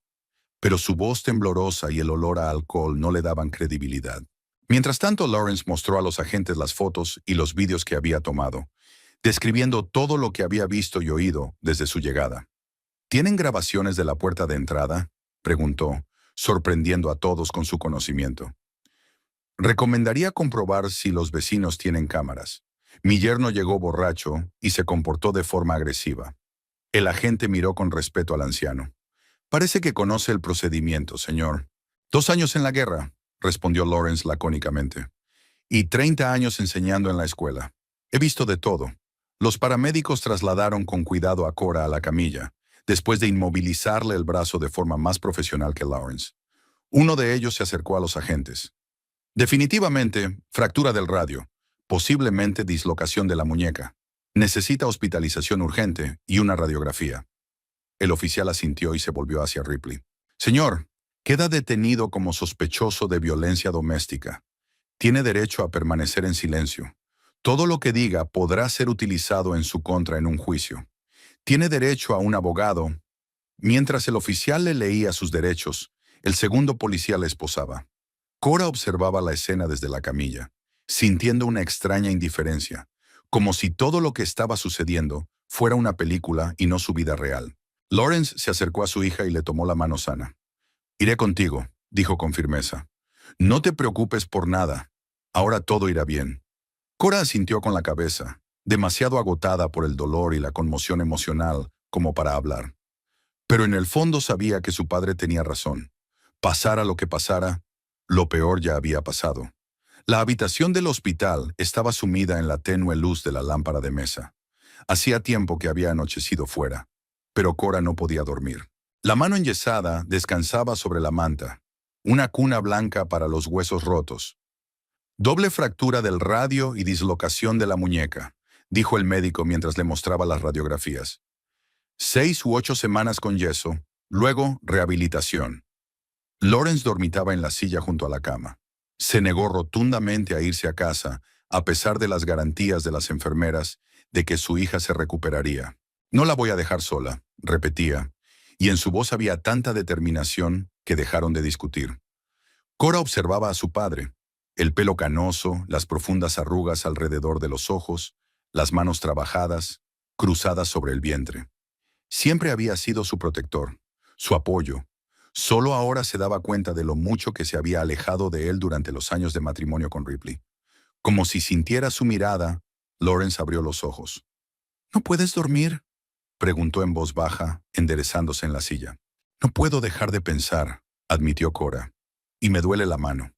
S1: Pero su voz temblorosa y el olor a alcohol no le daban credibilidad. Mientras tanto, Lawrence mostró a los agentes las fotos y los vídeos que había tomado, describiendo todo lo que había visto y oído desde su llegada. ¿Tienen grabaciones de la puerta de entrada?, preguntó, sorprendiendo a todos con su conocimiento. Recomendaría comprobar si los vecinos tienen cámaras. Mi yerno llegó borracho y se comportó de forma agresiva. El agente miró con respeto al anciano. Parece que conoce el procedimiento, señor. 2 años en la guerra, respondió Lawrence lacónicamente. Y 30 años enseñando en la escuela. He visto de todo. Los paramédicos trasladaron con cuidado a Cora a la camilla, después de inmovilizarle el brazo de forma más profesional que Lawrence. Uno de ellos se acercó a los agentes. Definitivamente, fractura del radio, posiblemente dislocación de la muñeca. Necesita hospitalización urgente y una radiografía. El oficial asintió y se volvió hacia Ripley. Señor, queda detenido como sospechoso de violencia doméstica. Tiene derecho a permanecer en silencio. Todo lo que diga podrá ser utilizado en su contra en un juicio. Tiene derecho a un abogado. Mientras el oficial le leía sus derechos, el segundo policía le esposaba. Cora observaba la escena desde la camilla, sintiendo una extraña indiferencia, como si todo lo que estaba sucediendo fuera una película y no su vida real. Lawrence se acercó a su hija y le tomó la mano sana. «Iré contigo», dijo con firmeza. «No te preocupes por nada. Ahora todo irá bien». Cora asintió con la cabeza, demasiado agotada por el dolor y la conmoción emocional como para hablar. Pero en el fondo sabía que su padre tenía razón. Pasara lo que pasara, lo peor ya había pasado. La habitación del hospital estaba sumida en la tenue luz de la lámpara de mesa. Hacía tiempo que había anochecido fuera, pero Cora no podía dormir. La mano enyesada descansaba sobre la manta, una cuna blanca para los huesos rotos. «Doble fractura del radio y dislocación de la muñeca», dijo el médico mientras le mostraba las radiografías. 6 u 8 semanas con yeso, luego rehabilitación. Lawrence dormitaba en la silla junto a la cama. Se negó rotundamente a irse a casa, a pesar de las garantías de las enfermeras de que su hija se recuperaría. «No la voy a dejar sola», repetía, y en su voz había tanta determinación que dejaron de discutir. Cora observaba a su padre, el pelo canoso, las profundas arrugas alrededor de los ojos, las manos trabajadas, cruzadas sobre el vientre. Siempre había sido su protector, su apoyo. Solo ahora se daba cuenta de lo mucho que se había alejado de él durante los años de matrimonio con Ripley. Como si sintiera su mirada, Lawrence abrió los ojos. «¿No puedes dormir?», preguntó en voz baja, enderezándose en la silla. «No puedo dejar de pensar», admitió Cora, «y me duele la mano».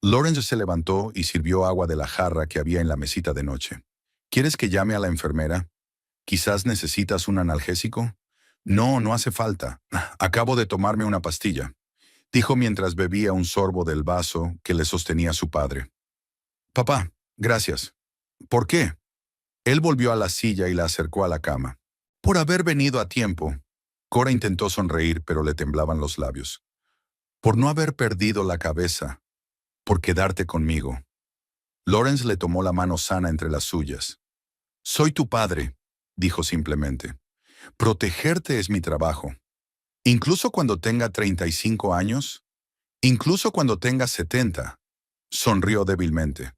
S1: Lawrence se levantó y sirvió agua de la jarra que había en la mesita de noche. «¿Quieres que llame a la enfermera? ¿Quizás necesitas un analgésico?» «No, no hace falta. Acabo de tomarme una pastilla», dijo mientras bebía un sorbo del vaso que le sostenía su padre. «Papá, gracias». «¿Por qué?» Él volvió a la silla y la acercó a la cama. «Por haber venido a tiempo». Cora intentó sonreír, pero le temblaban los labios. «Por no haber perdido la cabeza. Por quedarte conmigo». Lawrence le tomó la mano sana entre las suyas. «Soy tu padre», dijo simplemente. «Protegerte es mi trabajo. Incluso cuando tenga 35 años, incluso cuando tenga 70, sonrió débilmente.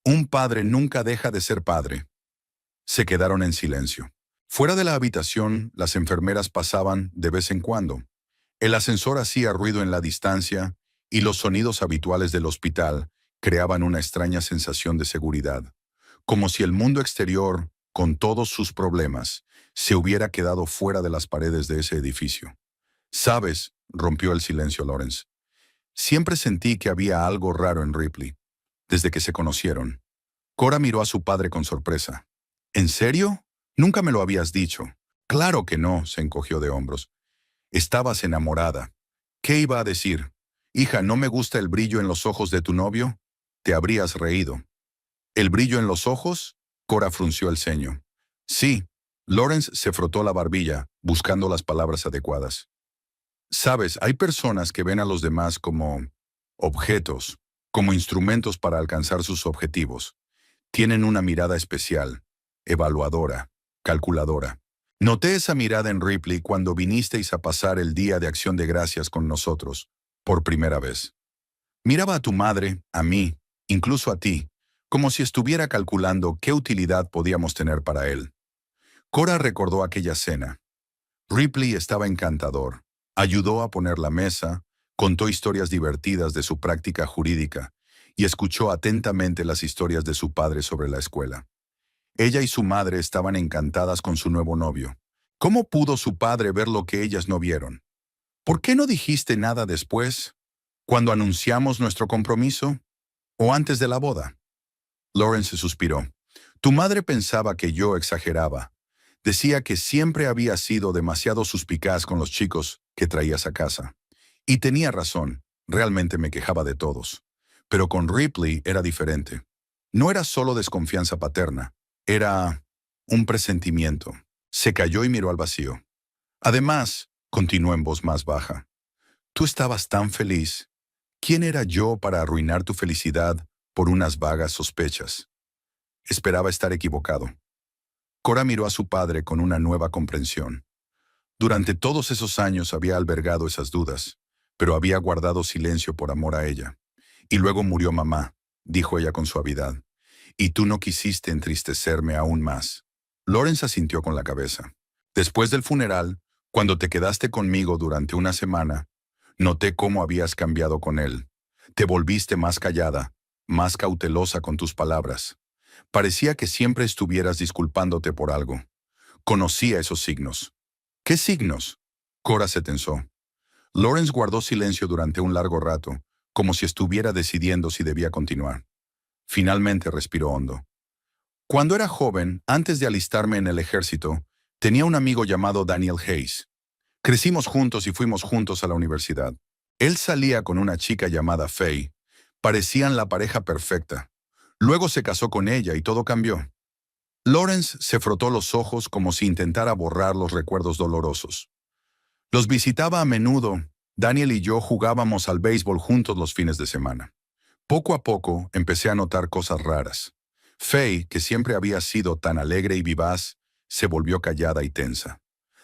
S1: «Un padre nunca deja de ser padre». Se quedaron en silencio. Fuera de la habitación, las enfermeras pasaban de vez en cuando. El ascensor hacía ruido en la distancia y los sonidos habituales del hospital creaban una extraña sensación de seguridad, como si el mundo exterior, con todos sus problemas, se hubiera quedado fuera de las paredes de ese edificio. «¿Sabes?», rompió el silencio Lawrence. «Siempre sentí que había algo raro en Ripley, desde que se conocieron». Cora miró a su padre con sorpresa. «¿En serio? Nunca me lo habías dicho». «Claro que no», se encogió de hombros. «Estabas enamorada». ¿Qué iba a decir? «Hija, ¿no me gusta el brillo en los ojos de tu novio?». Te habrías reído. «¿El brillo en los ojos?», Cora frunció el ceño. «Sí». Lawrence se frotó la barbilla, buscando las palabras adecuadas. «Sabes, hay personas que ven a los demás como objetos, como instrumentos para alcanzar sus objetivos. Tienen una mirada especial, evaluadora, calculadora. Noté esa mirada en Ripley cuando vinisteis a pasar el Día de Acción de Gracias con nosotros, por primera vez. Miraba a tu madre, a mí, incluso a ti, como si estuviera calculando qué utilidad podíamos tener para él». Cora recordó aquella cena. Ripley estaba encantador. Ayudó a poner la mesa, contó historias divertidas de su práctica jurídica y escuchó atentamente las historias de su padre sobre la escuela. Ella y su madre estaban encantadas con su nuevo novio. ¿Cómo pudo su padre ver lo que ellas no vieron? ¿Por qué no dijiste nada después, cuando anunciamos nuestro compromiso, o antes de la boda? Lawrence suspiró. Tu madre pensaba que yo exageraba. Decía que siempre había sido demasiado suspicaz con los chicos que traías a casa. Y tenía razón, realmente me quejaba de todos. Pero con Ripley era diferente. No era solo desconfianza paterna, era un presentimiento. Se calló y miró al vacío. Además, continuó en voz más baja, tú estabas tan feliz. ¿Quién era yo para arruinar tu felicidad por unas vagas sospechas? Esperaba estar equivocado. Cora miró a su padre con una nueva comprensión. Durante todos esos años había albergado esas dudas, pero había guardado silencio por amor a ella. Y luego murió mamá, dijo ella con suavidad. Y tú no quisiste entristecerme aún más. Lawrence asintió con la cabeza. Después del funeral, cuando te quedaste conmigo durante una semana, noté cómo habías cambiado con él. Te volviste más callada, más cautelosa con tus palabras. Parecía que siempre estuvieras disculpándote por algo. Conocía esos signos. ¿Qué signos? Cora se tensó. Lawrence guardó silencio durante un largo rato, como si estuviera decidiendo si debía continuar. Finalmente respiró hondo. Cuando era joven, antes de alistarme en el ejército, tenía un amigo llamado Daniel Hayes. Crecimos juntos y fuimos juntos a la universidad. Él salía con una chica llamada Faye. Parecían la pareja perfecta. Luego se casó con ella y todo cambió. Lawrence se frotó los ojos como si intentara borrar los recuerdos dolorosos. Los visitaba a menudo. Daniel y yo jugábamos al béisbol juntos los fines de semana. Poco a poco empecé a notar cosas raras. Faye, que siempre había sido tan alegre y vivaz, se volvió callada y tensa.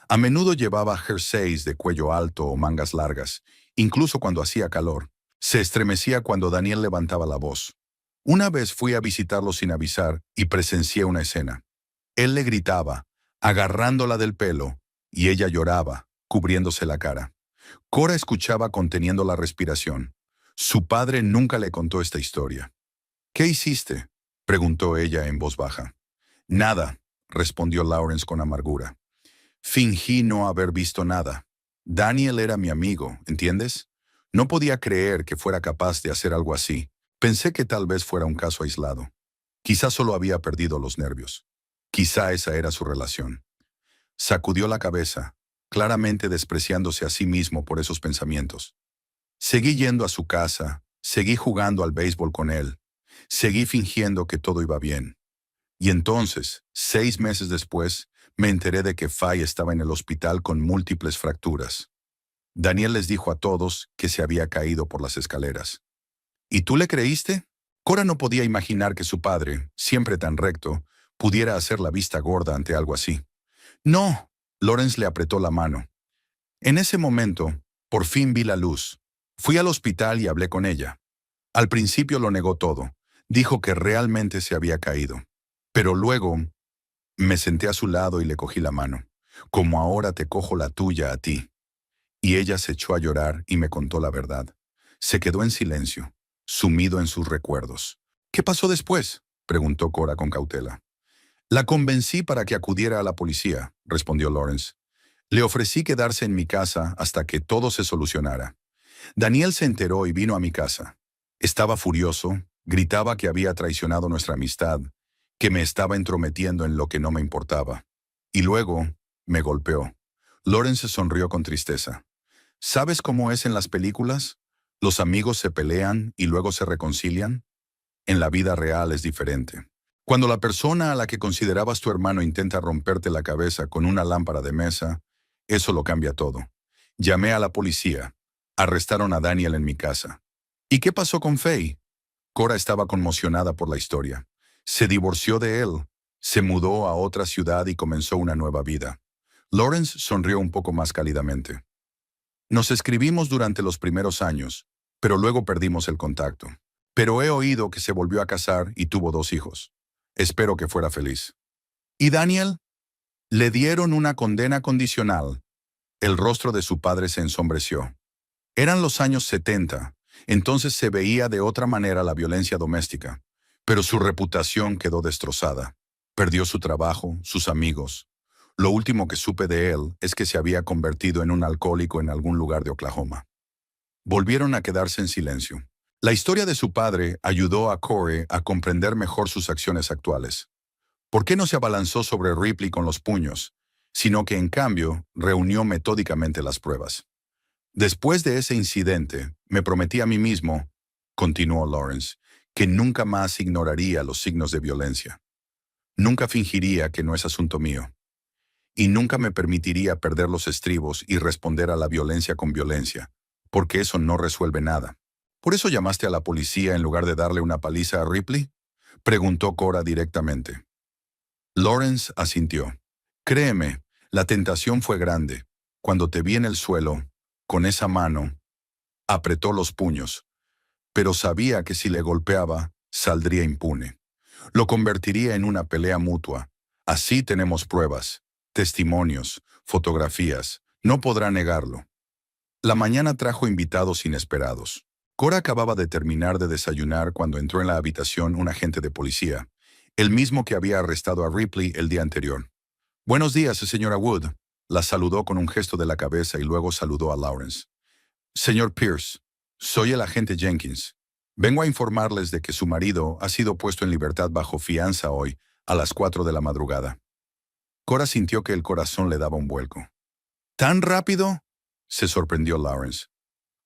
S1: A menudo llevaba jerseys de cuello alto o mangas largas, incluso cuando hacía calor. Se estremecía cuando Daniel levantaba la voz. Una vez fui a visitarlo sin avisar y presencié una escena. Él le gritaba, agarrándola del pelo, y ella lloraba, cubriéndose la cara. Cora escuchaba conteniendo la respiración. Su padre nunca le contó esta historia. ¿Qué hiciste?, preguntó ella en voz baja. Nada, respondió Lawrence con amargura. Fingí no haber visto nada. Daniel era mi amigo, ¿entiendes? No podía creer que fuera capaz de hacer algo así. Pensé que tal vez fuera un caso aislado. Quizá solo había perdido los nervios. Quizá esa era su relación. Sacudió la cabeza, claramente despreciándose a sí mismo por esos pensamientos. Seguí yendo a su casa, seguí jugando al béisbol con él, seguí fingiendo que todo iba bien. Y entonces, 6 meses después, me enteré de que Faye estaba en el hospital con múltiples fracturas. Daniel les dijo a todos que se había caído por las escaleras. ¿Y tú le creíste? Cora no podía imaginar que su padre, siempre tan recto, pudiera hacer la vista gorda ante algo así. No, Lawrence le apretó la mano. En ese momento, por fin vi la luz. Fui al hospital y hablé con ella. Al principio lo negó todo. Dijo que realmente se había caído. Pero luego me senté a su lado y le cogí la mano, como ahora te cojo la tuya a ti. Y ella se echó a llorar y me contó la verdad. Se quedó en silencio, sumido en sus recuerdos. ¿Qué pasó después?, preguntó Cora con cautela. La convencí para que acudiera a la policía, respondió Lawrence. Le ofrecí quedarse en mi casa hasta que todo se solucionara. Daniel se enteró y vino a mi casa. Estaba furioso, gritaba que había traicionado nuestra amistad, que me estaba entrometiendo en lo que no me importaba. Y luego me golpeó. Lawrence sonrió con tristeza. ¿Sabes cómo es en las películas? Los amigos se pelean y luego se reconcilian. En la vida real es diferente. Cuando la persona a la que considerabas tu hermano intenta romperte la cabeza con una lámpara de mesa, eso lo cambia todo. Llamé a la policía. Arrestaron a Daniel en mi casa. ¿Y qué pasó con Faye? Cora estaba conmocionada por la historia. Se divorció de él, se mudó a otra ciudad y comenzó una nueva vida. Lawrence sonrió un poco más cálidamente. Nos escribimos durante los primeros años, pero luego perdimos el contacto. Pero he oído que se volvió a casar y tuvo 2 hijos. Espero que fuera feliz. ¿Y Daniel? Le dieron una condena condicional. El rostro de su padre se ensombreció. Eran los años 70, entonces se veía de otra manera la violencia doméstica, pero su reputación quedó destrozada. Perdió su trabajo, sus amigos. Lo último que supe de él es que se había convertido en un alcohólico en algún lugar de Oklahoma. Volvieron a quedarse en silencio. La historia de su padre ayudó a Corey a comprender mejor sus acciones actuales. ¿Por qué no se abalanzó sobre Ripley con los puños, sino que en cambio reunió metódicamente las pruebas? Después de ese incidente, me prometí a mí mismo, continuó Lawrence, que nunca más ignoraría los signos de violencia. Nunca fingiría que no es asunto mío. Y nunca me permitiría perder los estribos y responder a la violencia con violencia, porque eso no resuelve nada. ¿Por eso llamaste a la policía en lugar de darle una paliza a Ripley?, preguntó Cora directamente. Lawrence asintió. Créeme, la tentación fue grande. Cuando te vi en el suelo, con esa mano, apretó los puños, pero sabía que si le golpeaba, saldría impune. Lo convertiría en una pelea mutua. Así tenemos pruebas, testimonios, fotografías. No podrá negarlo. La mañana trajo invitados inesperados. Cora acababa de terminar de desayunar cuando entró en la habitación un agente de policía, el mismo que había arrestado a Ripley el día anterior. Buenos días, señora Wood. La saludó con un gesto de la cabeza y luego saludó a Lawrence. Señor Pierce, soy el agente Jenkins. Vengo a informarles de que su marido ha sido puesto en libertad bajo fianza hoy, a las 4 de la madrugada. Cora sintió que el corazón le daba un vuelco. ¿Tan rápido?, se sorprendió Lawrence.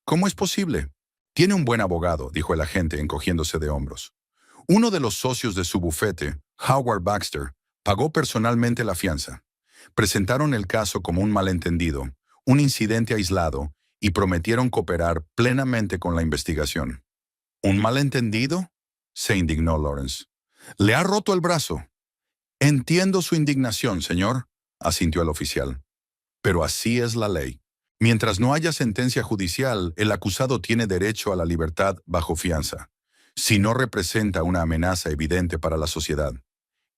S1: ¿Cómo es posible? Tiene un buen abogado, dijo el agente encogiéndose de hombros. Uno de los socios de su bufete, Howard Baxter, pagó personalmente la fianza. Presentaron el caso como un malentendido, un incidente aislado, y prometieron cooperar plenamente con la investigación. ¿Un malentendido?, se indignó Lawrence. Le ha roto el brazo. Entiendo su indignación, señor, asintió el oficial. Pero así es la ley. Mientras no haya sentencia judicial, el acusado tiene derecho a la libertad bajo fianza, si no representa una amenaza evidente para la sociedad.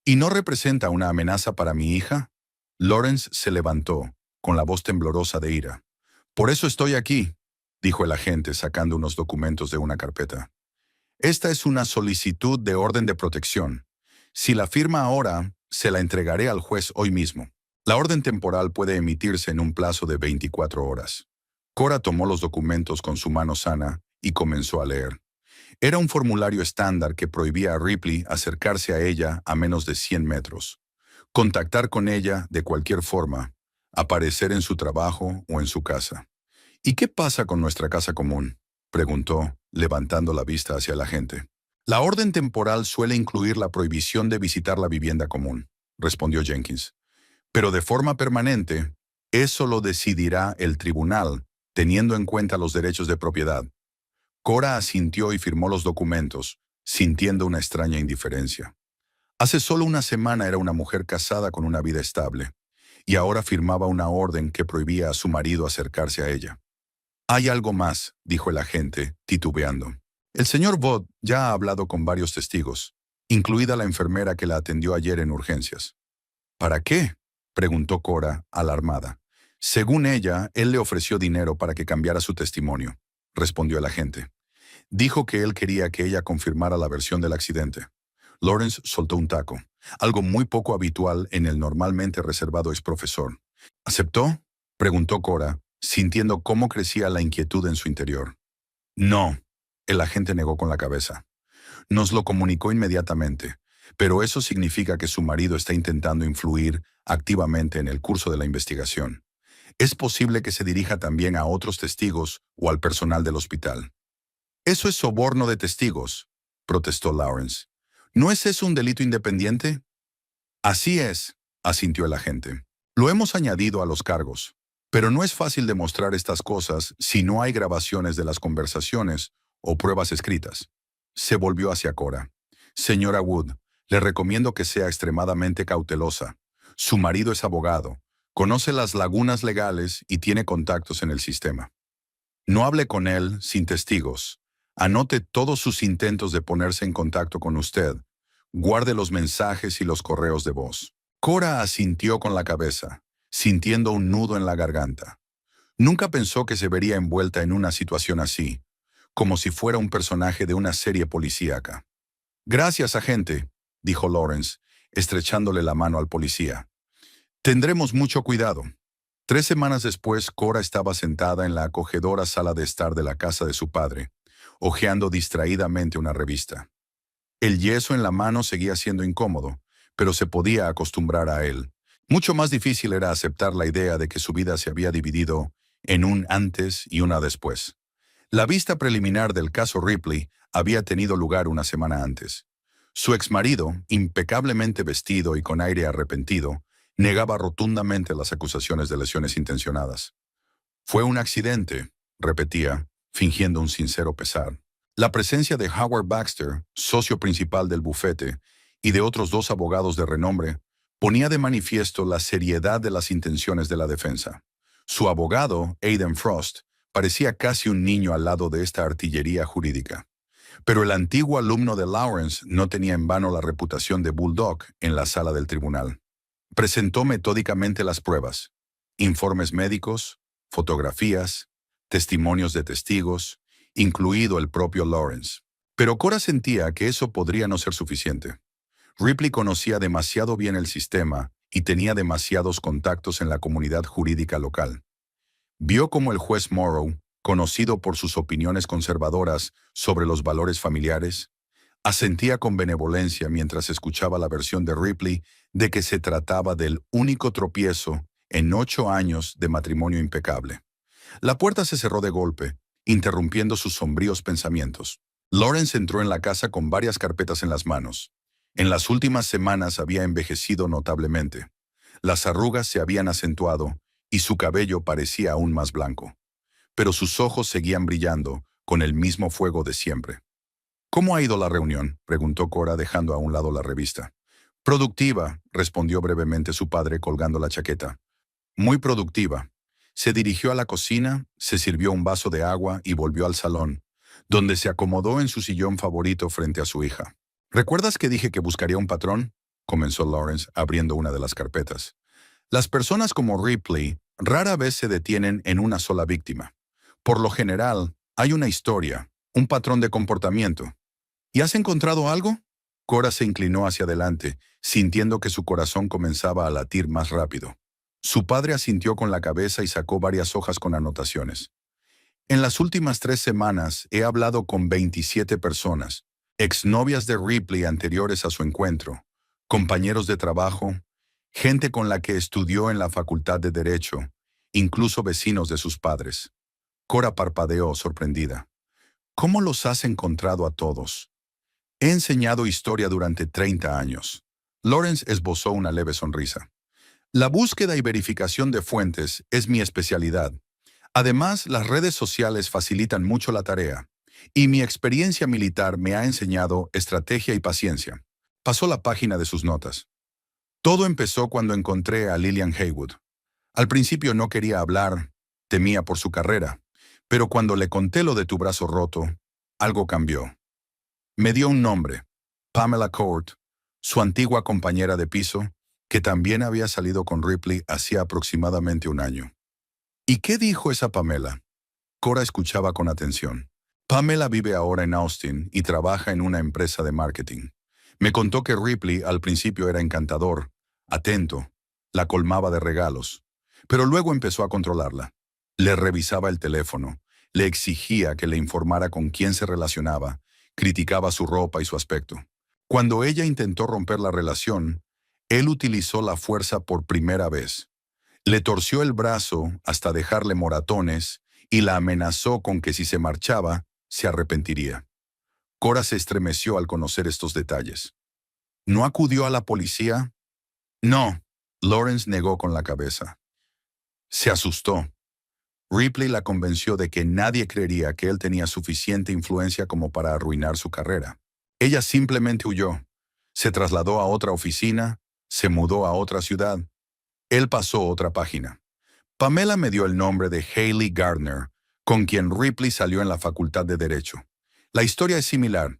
S1: ¿Y no representa una amenaza para mi hija? Lawrence se levantó, con la voz temblorosa de ira. Por eso estoy aquí, dijo el agente sacando unos documentos de una carpeta. Esta es una solicitud de orden de protección. Si la firma ahora, se la entregaré al juez hoy mismo. La orden temporal puede emitirse en un plazo de 24 horas. Cora tomó los documentos con su mano sana y comenzó a leer. Era un formulario estándar que prohibía a Ripley acercarse a ella a menos de 100 metros, contactar con ella de cualquier forma, aparecer en su trabajo o en su casa. ¿Y qué pasa con nuestra casa común?, preguntó, levantando la vista hacia el agente. La orden temporal suele incluir la prohibición de visitar la vivienda común, respondió Jenkins. Pero de forma permanente, eso lo decidirá el tribunal, teniendo en cuenta los derechos de propiedad. Cora asintió y firmó los documentos, sintiendo una extraña indiferencia. Hace solo una semana era una mujer casada con una vida estable, y ahora firmaba una orden que prohibía a su marido acercarse a ella. Hay algo más, dijo el agente, titubeando. El señor Vaught ya ha hablado con varios testigos, incluida la enfermera que la atendió ayer en urgencias. ¿Para qué?, preguntó Cora, alarmada. Según ella, él le ofreció dinero para que cambiara su testimonio, respondió el agente. Dijo que él quería que ella confirmara la versión del accidente. Lawrence soltó un taco, algo muy poco habitual en el normalmente reservado exprofesor. ¿Aceptó?, preguntó Cora, sintiendo cómo crecía la inquietud en su interior. No, el agente negó con la cabeza. Nos lo comunicó inmediatamente, pero eso significa que su marido está intentando influir activamente en el curso de la investigación. Es posible que se dirija también a otros testigos o al personal del hospital. Eso es soborno de testigos, protestó Lawrence. ¿No es eso un delito independiente? Así es, asintió el agente. Lo hemos añadido a los cargos, pero no es fácil demostrar estas cosas si no hay grabaciones de las conversaciones o pruebas escritas. Se volvió hacia Cora. Señora Wood, le recomiendo que sea extremadamente cautelosa. Su marido es abogado, conoce las lagunas legales y tiene contactos en el sistema. No hable con él sin testigos. Anote todos sus intentos de ponerse en contacto con usted. Guarde los mensajes y los correos de voz. Cora asintió con la cabeza, sintiendo un nudo en la garganta. Nunca pensó que se vería envuelta en una situación así, como si fuera un personaje de una serie policíaca. Gracias, agente, dijo Lawrence, estrechándole la mano al policía. Tendremos mucho cuidado. 3 semanas después, Cora estaba sentada en la acogedora sala de estar de la casa de su padre, hojeando distraídamente una revista. El yeso en la mano seguía siendo incómodo, pero se podía acostumbrar a él. Mucho más difícil era aceptar la idea de que su vida se había dividido en un antes y una después. La vista preliminar del caso Ripley había tenido lugar una semana antes. Su exmarido, impecablemente vestido y con aire arrepentido, negaba rotundamente las acusaciones de lesiones intencionadas. Fue un accidente, repetía, fingiendo un sincero pesar. La presencia de Howard Baxter, socio principal del bufete, y de otros 2 abogados de renombre, ponía de manifiesto la seriedad de las intenciones de la defensa. Su abogado, Aiden Frost, parecía casi un niño al lado de esta artillería jurídica. Pero el antiguo alumno de Lawrence no tenía en vano la reputación de Bulldog en la sala del tribunal. Presentó metódicamente las pruebas, informes médicos, fotografías, testimonios de testigos, incluido el propio Lawrence. Pero Cora sentía que eso podría no ser suficiente. Ripley conocía demasiado bien el sistema y tenía demasiados contactos en la comunidad jurídica local. Vio cómo el juez Morrow, conocido por sus opiniones conservadoras sobre los valores familiares, asentía con benevolencia mientras escuchaba la versión de Ripley de que se trataba del único tropiezo en 8 años de matrimonio impecable. La puerta se cerró de golpe, interrumpiendo sus sombríos pensamientos. Lawrence entró en la casa con varias carpetas en las manos. En las últimas semanas había envejecido notablemente. Las arrugas se habían acentuado y su cabello parecía aún más blanco. Pero sus ojos seguían brillando con el mismo fuego de siempre. ¿Cómo ha ido la reunión?, preguntó Cora dejando a un lado la revista. Productiva, respondió brevemente su padre colgando la chaqueta. Muy productiva. Se dirigió a la cocina, se sirvió un vaso de agua y volvió al salón, donde se acomodó en su sillón favorito frente a su hija. ¿Recuerdas que dije que buscaría un patrón?, comenzó Lawrence abriendo una de las carpetas. Las personas como Ripley rara vez se detienen en una sola víctima. Por lo general, hay una historia, un patrón de comportamiento. ¿Y has encontrado algo? Cora se inclinó hacia adelante, sintiendo que su corazón comenzaba a latir más rápido. Su padre asintió con la cabeza y sacó varias hojas con anotaciones. En las últimas 3 semanas he hablado con 27 personas, exnovias de Ripley anteriores a su encuentro, compañeros de trabajo, gente con la que estudió en la Facultad de Derecho, incluso vecinos de sus padres. Cora parpadeó, sorprendida. ¿Cómo los has encontrado a todos? He enseñado historia durante 30 años. Lawrence esbozó una leve sonrisa. La búsqueda y verificación de fuentes es mi especialidad. Además, las redes sociales facilitan mucho la tarea, y mi experiencia militar me ha enseñado estrategia y paciencia. Pasó la página de sus notas. Todo empezó cuando encontré a Lillian Haywood. Al principio no quería hablar, temía por su carrera, pero cuando le conté lo de tu brazo roto, algo cambió. Me dio un nombre, Pamela Court, su antigua compañera de piso, que también había salido con Ripley hacía aproximadamente un año. ¿Y qué dijo esa Pamela? Cora escuchaba con atención. Pamela vive ahora en Austin y trabaja en una empresa de marketing. Me contó que Ripley al principio era encantador, atento, la colmaba de regalos, pero luego empezó a controlarla. Le revisaba el teléfono, le exigía que le informara con quién se relacionaba, criticaba su ropa y su aspecto. Cuando ella intentó romper la relación, él utilizó la fuerza por primera vez. Le torció el brazo hasta dejarle moratones y la amenazó con que si se marchaba, se arrepentiría. Cora se estremeció al conocer estos detalles. ¿No acudió a la policía? No, Lawrence negó con la cabeza. Se asustó. Ripley la convenció de que nadie creería que él tenía suficiente influencia como para arruinar su carrera. Ella simplemente huyó. Se trasladó a otra oficina, se mudó a otra ciudad. Él pasó otra página. Pamela me dio el nombre de Haley Gardner, con quien Ripley salió en la Facultad de Derecho. La historia es similar.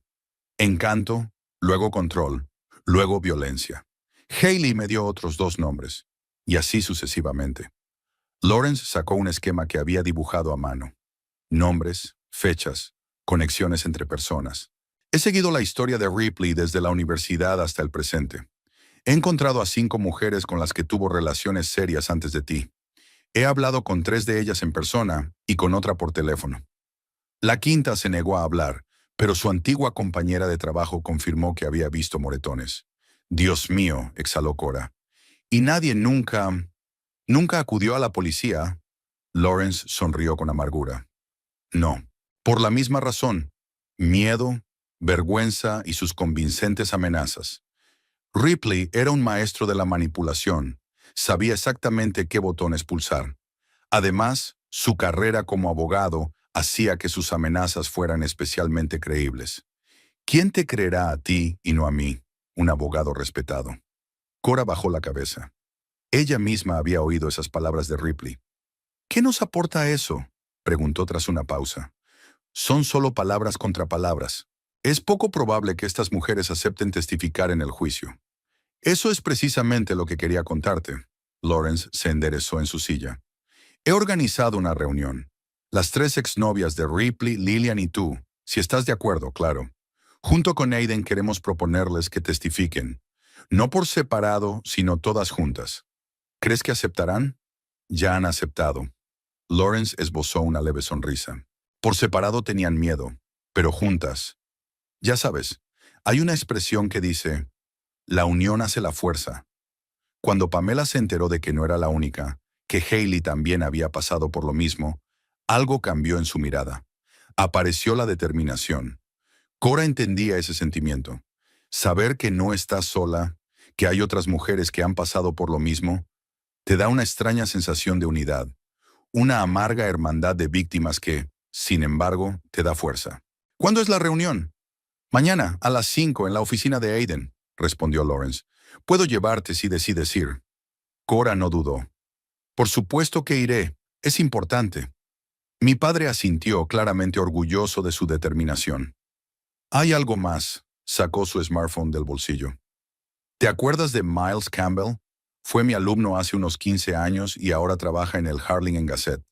S1: Encanto, luego control, luego violencia. Haley me dio otros 2 nombres, y así sucesivamente. Lawrence sacó un esquema que había dibujado a mano. Nombres, fechas, conexiones entre personas. He seguido la historia de Ripley desde la universidad hasta el presente. He encontrado a 5 mujeres con las que tuvo relaciones serias antes de ti. He hablado con 3 de ellas en persona y con otra por teléfono. La quinta se negó a hablar, pero su antigua compañera de trabajo confirmó que había visto moretones. Dios mío, exhaló Cora. ¿Y nadie nunca acudió a la policía? Lawrence sonrió con amargura. No, por la misma razón. Miedo, vergüenza y sus convincentes amenazas. Ripley era un maestro de la manipulación. Sabía exactamente qué botones pulsar. Además, su carrera como abogado hacía que sus amenazas fueran especialmente creíbles. ¿Quién te creerá a ti y no a mí, un abogado respetado? Cora bajó la cabeza. Ella misma había oído esas palabras de Ripley. ¿Qué nos aporta eso?, preguntó tras una pausa. Son solo palabras contra palabras. Es poco probable que estas mujeres acepten testificar en el juicio. Eso es precisamente lo que quería contarte. Lawrence se enderezó en su silla. He organizado una reunión. Las 3 exnovias de Ripley, Lillian y tú, si estás de acuerdo, claro. Junto con Aiden queremos proponerles que testifiquen. No por separado, sino todas juntas. ¿Crees que aceptarán? Ya han aceptado. Lawrence esbozó una leve sonrisa. Por separado tenían miedo, pero juntas. Ya sabes, hay una expresión que dice, la unión hace la fuerza. Cuando Pamela se enteró de que no era la única, que Hailey también había pasado por lo mismo, algo cambió en su mirada. Apareció la determinación. Cora entendía ese sentimiento. Saber que no estás sola, que hay otras mujeres que han pasado por lo mismo, te da una extraña sensación de unidad, una amarga hermandad de víctimas que, sin embargo, te da fuerza. ¿Cuándo es la reunión? Mañana, a las 5, en la oficina de Aiden, respondió Lawrence. Puedo llevarte si decides ir. Cora no dudó. Por supuesto que iré. Es importante. Mi padre asintió, claramente orgulloso de su determinación. Hay algo más. Sacó su smartphone del bolsillo. ¿Te acuerdas de Miles Campbell? Fue mi alumno hace unos 15 años y ahora trabaja en el Harlingen Gazette.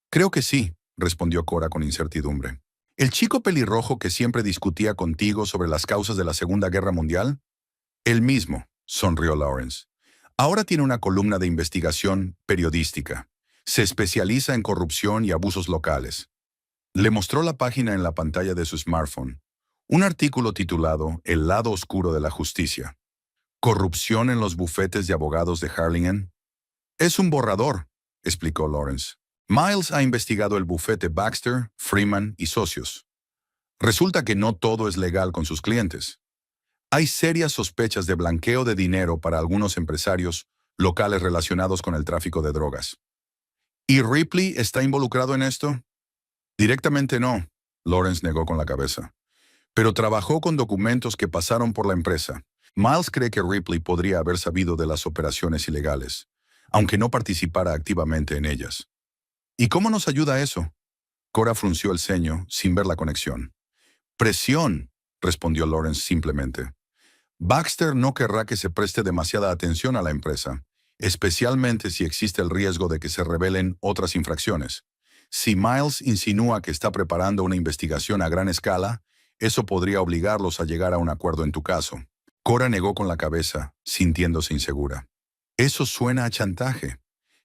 S1: Creo que sí, respondió Cora con incertidumbre. ¿El chico pelirrojo que siempre discutía contigo sobre las causas de la Segunda Guerra Mundial? El mismo, sonrió Lawrence. Ahora tiene una columna de investigación periodística. Se especializa en corrupción y abusos locales. Le mostró la página en la pantalla de su smartphone. Un artículo titulado El lado oscuro de la justicia. ¿Corrupción en los bufetes de abogados de Harlingen? Es un borrador, explicó Lawrence. Miles ha investigado el bufete Baxter, Freeman y socios. Resulta que no todo es legal con sus clientes. Hay serias sospechas de blanqueo de dinero para algunos empresarios locales relacionados con el tráfico de drogas. ¿Y Ripley está involucrado en esto? Directamente no, Lawrence negó con la cabeza. Pero trabajó con documentos que pasaron por la empresa. Miles cree que Ripley podría haber sabido de las operaciones ilegales, aunque no participara activamente en ellas. ¿Y cómo nos ayuda eso? Cora frunció el ceño sin ver la conexión. Presión, respondió Lawrence simplemente. Baxter no querrá que se preste demasiada atención a la empresa, especialmente si existe el riesgo de que se revelen otras infracciones. Si Miles insinúa que está preparando una investigación a gran escala, eso podría obligarlos a llegar a un acuerdo en tu caso. Cora negó con la cabeza, sintiéndose insegura. Eso suena a chantaje.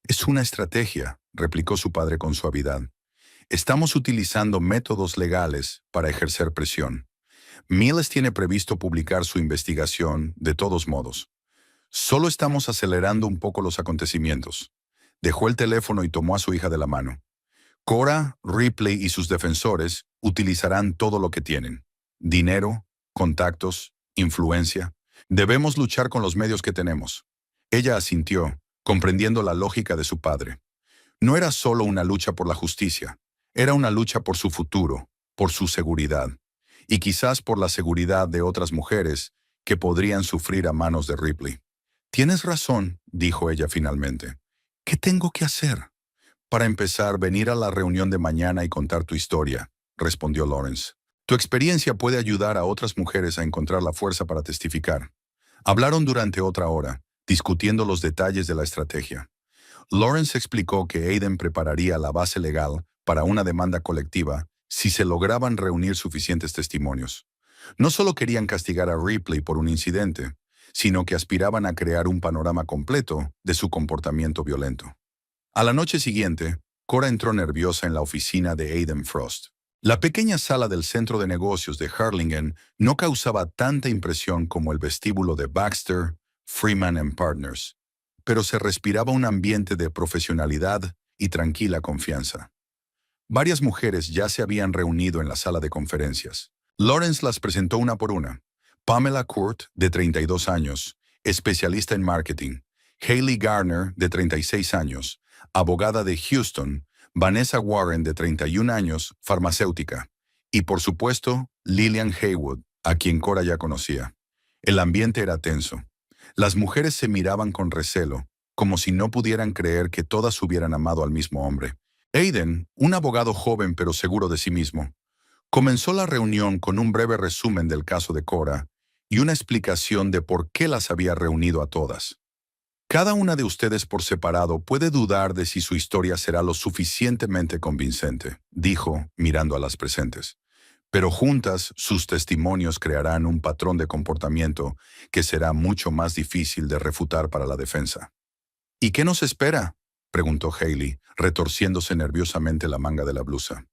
S1: Es una estrategia, replicó su padre con suavidad. Estamos utilizando métodos legales para ejercer presión. Miles tiene previsto publicar su investigación de todos modos. Solo estamos acelerando un poco los acontecimientos. Dejó el teléfono y tomó a su hija de la mano. Cora, Ripley y sus defensores utilizarán todo lo que tienen. Dinero, contactos, influencia. Debemos luchar con los medios que tenemos. Ella asintió, comprendiendo la lógica de su padre. No era solo una lucha por la justicia, era una lucha por su futuro, por su seguridad, y quizás por la seguridad de otras mujeres que podrían sufrir a manos de Ripley. Tienes razón, dijo ella finalmente. ¿Qué tengo que hacer? Para empezar, venir a la reunión de mañana y contar tu historia, respondió Lawrence. Tu experiencia puede ayudar a otras mujeres a encontrar la fuerza para testificar. Hablaron durante otra hora, discutiendo los detalles de la estrategia. Lawrence explicó que Aiden prepararía la base legal para una demanda colectiva si se lograban reunir suficientes testimonios. No solo querían castigar a Ripley por un incidente, sino que aspiraban a crear un panorama completo de su comportamiento violento. A la noche siguiente, Cora entró nerviosa en la oficina de Aiden Frost. La pequeña sala del centro de negocios de Harlingen no causaba tanta impresión como el vestíbulo de Baxter, Freeman and Partners, pero se respiraba un ambiente de profesionalidad y tranquila confianza. Varias mujeres ya se habían reunido en la sala de conferencias. Lawrence las presentó una por una. Pamela Court, de 32 años, especialista en marketing. Hailey Garner, de 36 años, abogada de Houston. Vanessa Warren, de 31 años, farmacéutica. Y, por supuesto, Lillian Haywood, a quien Cora ya conocía. El ambiente era tenso. Las mujeres se miraban con recelo, como si no pudieran creer que todas hubieran amado al mismo hombre. Aiden, un abogado joven pero seguro de sí mismo, comenzó la reunión con un breve resumen del caso de Cora y una explicación de por qué las había reunido a todas. Cada una de ustedes por separado puede dudar de si su historia será lo suficientemente convincente, dijo, mirando a las presentes. Pero juntas sus testimonios crearán un patrón de comportamiento que será mucho más difícil de refutar para la defensa. ¿Y qué nos espera?, preguntó Haley, retorciéndose nerviosamente la manga de la blusa.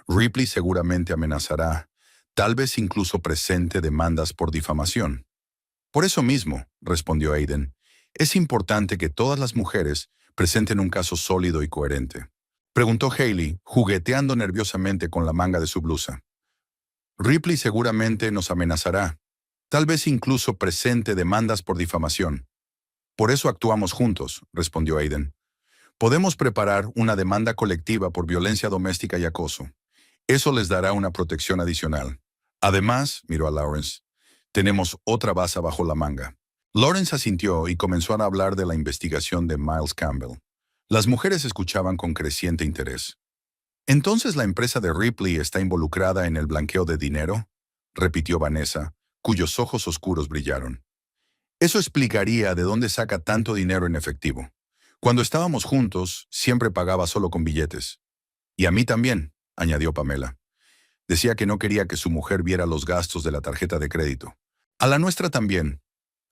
S1: Ripley seguramente amenazará, tal vez incluso presente demandas por difamación. Por eso mismo, respondió Aiden, es importante que todas las mujeres presenten un caso sólido y coherente. Preguntó Haley, jugueteando nerviosamente con la manga de su blusa. Ripley seguramente nos amenazará, tal vez incluso presente demandas por difamación. Por eso actuamos juntos, respondió Aiden. Podemos preparar una demanda colectiva por violencia doméstica y acoso. Eso les dará una protección adicional. Además, miró a Lawrence, tenemos otra baza bajo la manga. Lawrence asintió y comenzó a hablar de la investigación de Miles Campbell. Las mujeres escuchaban con creciente interés. ¿Entonces la empresa de Ripley está involucrada en el blanqueo de dinero?, repitió Vanessa, cuyos ojos oscuros brillaron. Eso explicaría de dónde saca tanto dinero en efectivo. Cuando estábamos juntos, siempre pagaba solo con billetes. Y a mí también, añadió Pamela. Decía que no quería que su mujer viera los gastos de la tarjeta de crédito. A la nuestra también,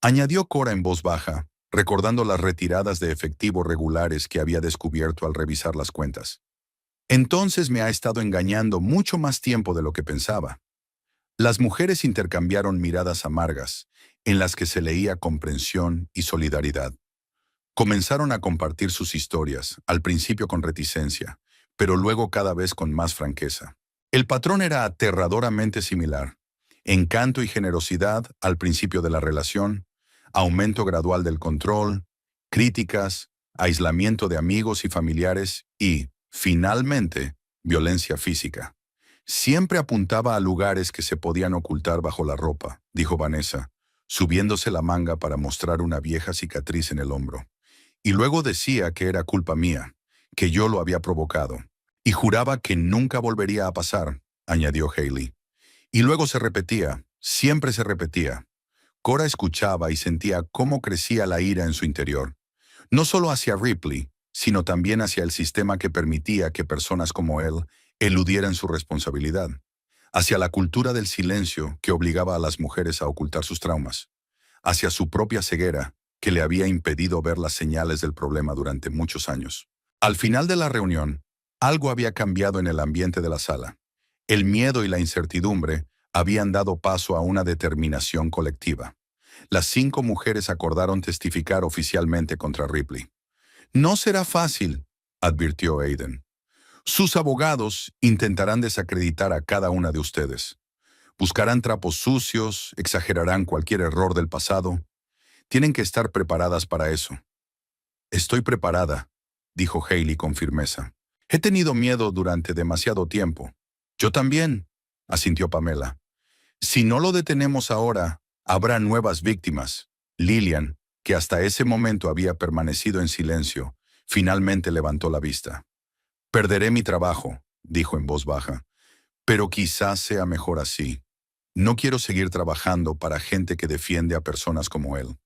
S1: añadió Cora en voz baja, recordando las retiradas de efectivo regulares que había descubierto al revisar las cuentas. Entonces me ha estado engañando mucho más tiempo de lo que pensaba. Las mujeres intercambiaron miradas amargas, en las que se leía comprensión y solidaridad. Comenzaron a compartir sus historias, al principio con reticencia, pero luego cada vez con más franqueza. El patrón era aterradoramente similar. Encanto y generosidad al principio de la relación, aumento gradual del control, críticas, aislamiento de amigos y familiares y, finalmente, violencia física. Siempre apuntaba a lugares que se podían ocultar bajo la ropa, dijo Vanessa, subiéndose la manga para mostrar una vieja cicatriz en el hombro. Y luego decía que era culpa mía, que yo lo había provocado. Y juraba que nunca volvería a pasar, añadió Haley. Y luego se repetía, siempre se repetía. Cora escuchaba y sentía cómo crecía la ira en su interior. No solo hacia Ripley, sino también hacia el sistema que permitía que personas como él eludieran su responsabilidad. Hacia la cultura del silencio que obligaba a las mujeres a ocultar sus traumas. Hacia su propia ceguera, que le había impedido ver las señales del problema durante muchos años. Al final de la reunión, algo había cambiado en el ambiente de la sala. El miedo y la incertidumbre habían dado paso a una determinación colectiva. Las 5 mujeres acordaron testificar oficialmente contra Ripley. No será fácil, advirtió Aiden. Sus abogados intentarán desacreditar a cada una de ustedes. Buscarán trapos sucios, exagerarán cualquier error del pasado. Tienen que estar preparadas para eso. Estoy preparada, dijo Haley con firmeza. He tenido miedo durante demasiado tiempo. Yo también, asintió Pamela. Si no lo detenemos ahora, habrá nuevas víctimas. Lillian, que hasta ese momento había permanecido en silencio, finalmente levantó la vista. Perderé mi trabajo, dijo en voz baja, pero quizás sea mejor así. No quiero seguir trabajando para gente que defiende a personas como él.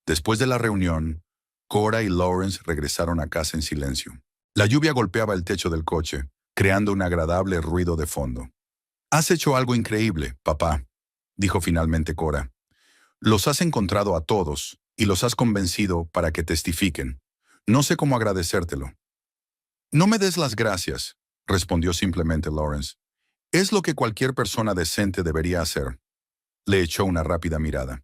S1: Después de la reunión, Cora y Lawrence regresaron a casa en silencio. La lluvia golpeaba el techo del coche, creando un agradable ruido de fondo. «Has hecho algo increíble, papá», dijo finalmente Cora. «Los has encontrado a todos y los has convencido para que testifiquen. No sé cómo agradecértelo». «No me des las gracias», respondió simplemente Lawrence. «Es lo que cualquier persona decente debería hacer». Le echó una rápida mirada.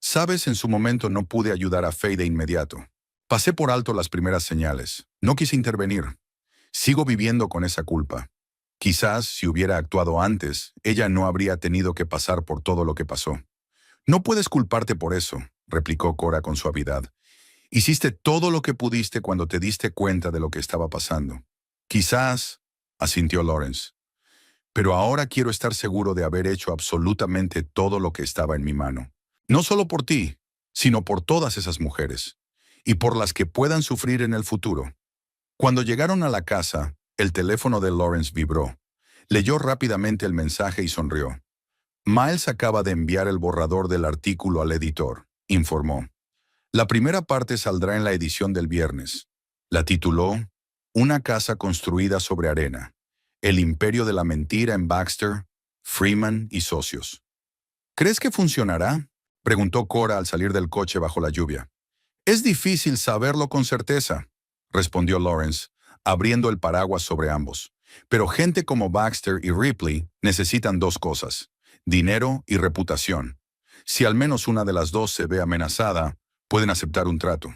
S1: «Sabes, en su momento no pude ayudar a Faye de inmediato. Pasé por alto las primeras señales. No quise intervenir. Sigo viviendo con esa culpa. Quizás, si hubiera actuado antes, ella no habría tenido que pasar por todo lo que pasó». «No puedes culparte por eso», replicó Cora con suavidad. «Hiciste todo lo que pudiste cuando te diste cuenta de lo que estaba pasando». «Quizás», asintió Lawrence. «Pero ahora quiero estar seguro de haber hecho absolutamente todo lo que estaba en mi mano. No solo por ti, sino por todas esas mujeres, y por las que puedan sufrir en el futuro. Cuando llegaron a la casa, el teléfono de Lawrence vibró. Leyó rápidamente el mensaje y sonrió. Miles acaba de enviar el borrador del artículo al editor, informó. La primera parte saldrá en la edición del viernes. La tituló Una casa construida sobre arena. El imperio de la mentira en Baxter, Freeman y socios. ¿Crees que funcionará?, preguntó Cora al salir del coche bajo la lluvia. Es difícil saberlo con certeza, respondió Lawrence, abriendo el paraguas sobre ambos. Pero gente como Baxter y Ripley necesitan dos cosas: dinero y reputación. Si al menos una de las dos se ve amenazada, pueden aceptar un trato.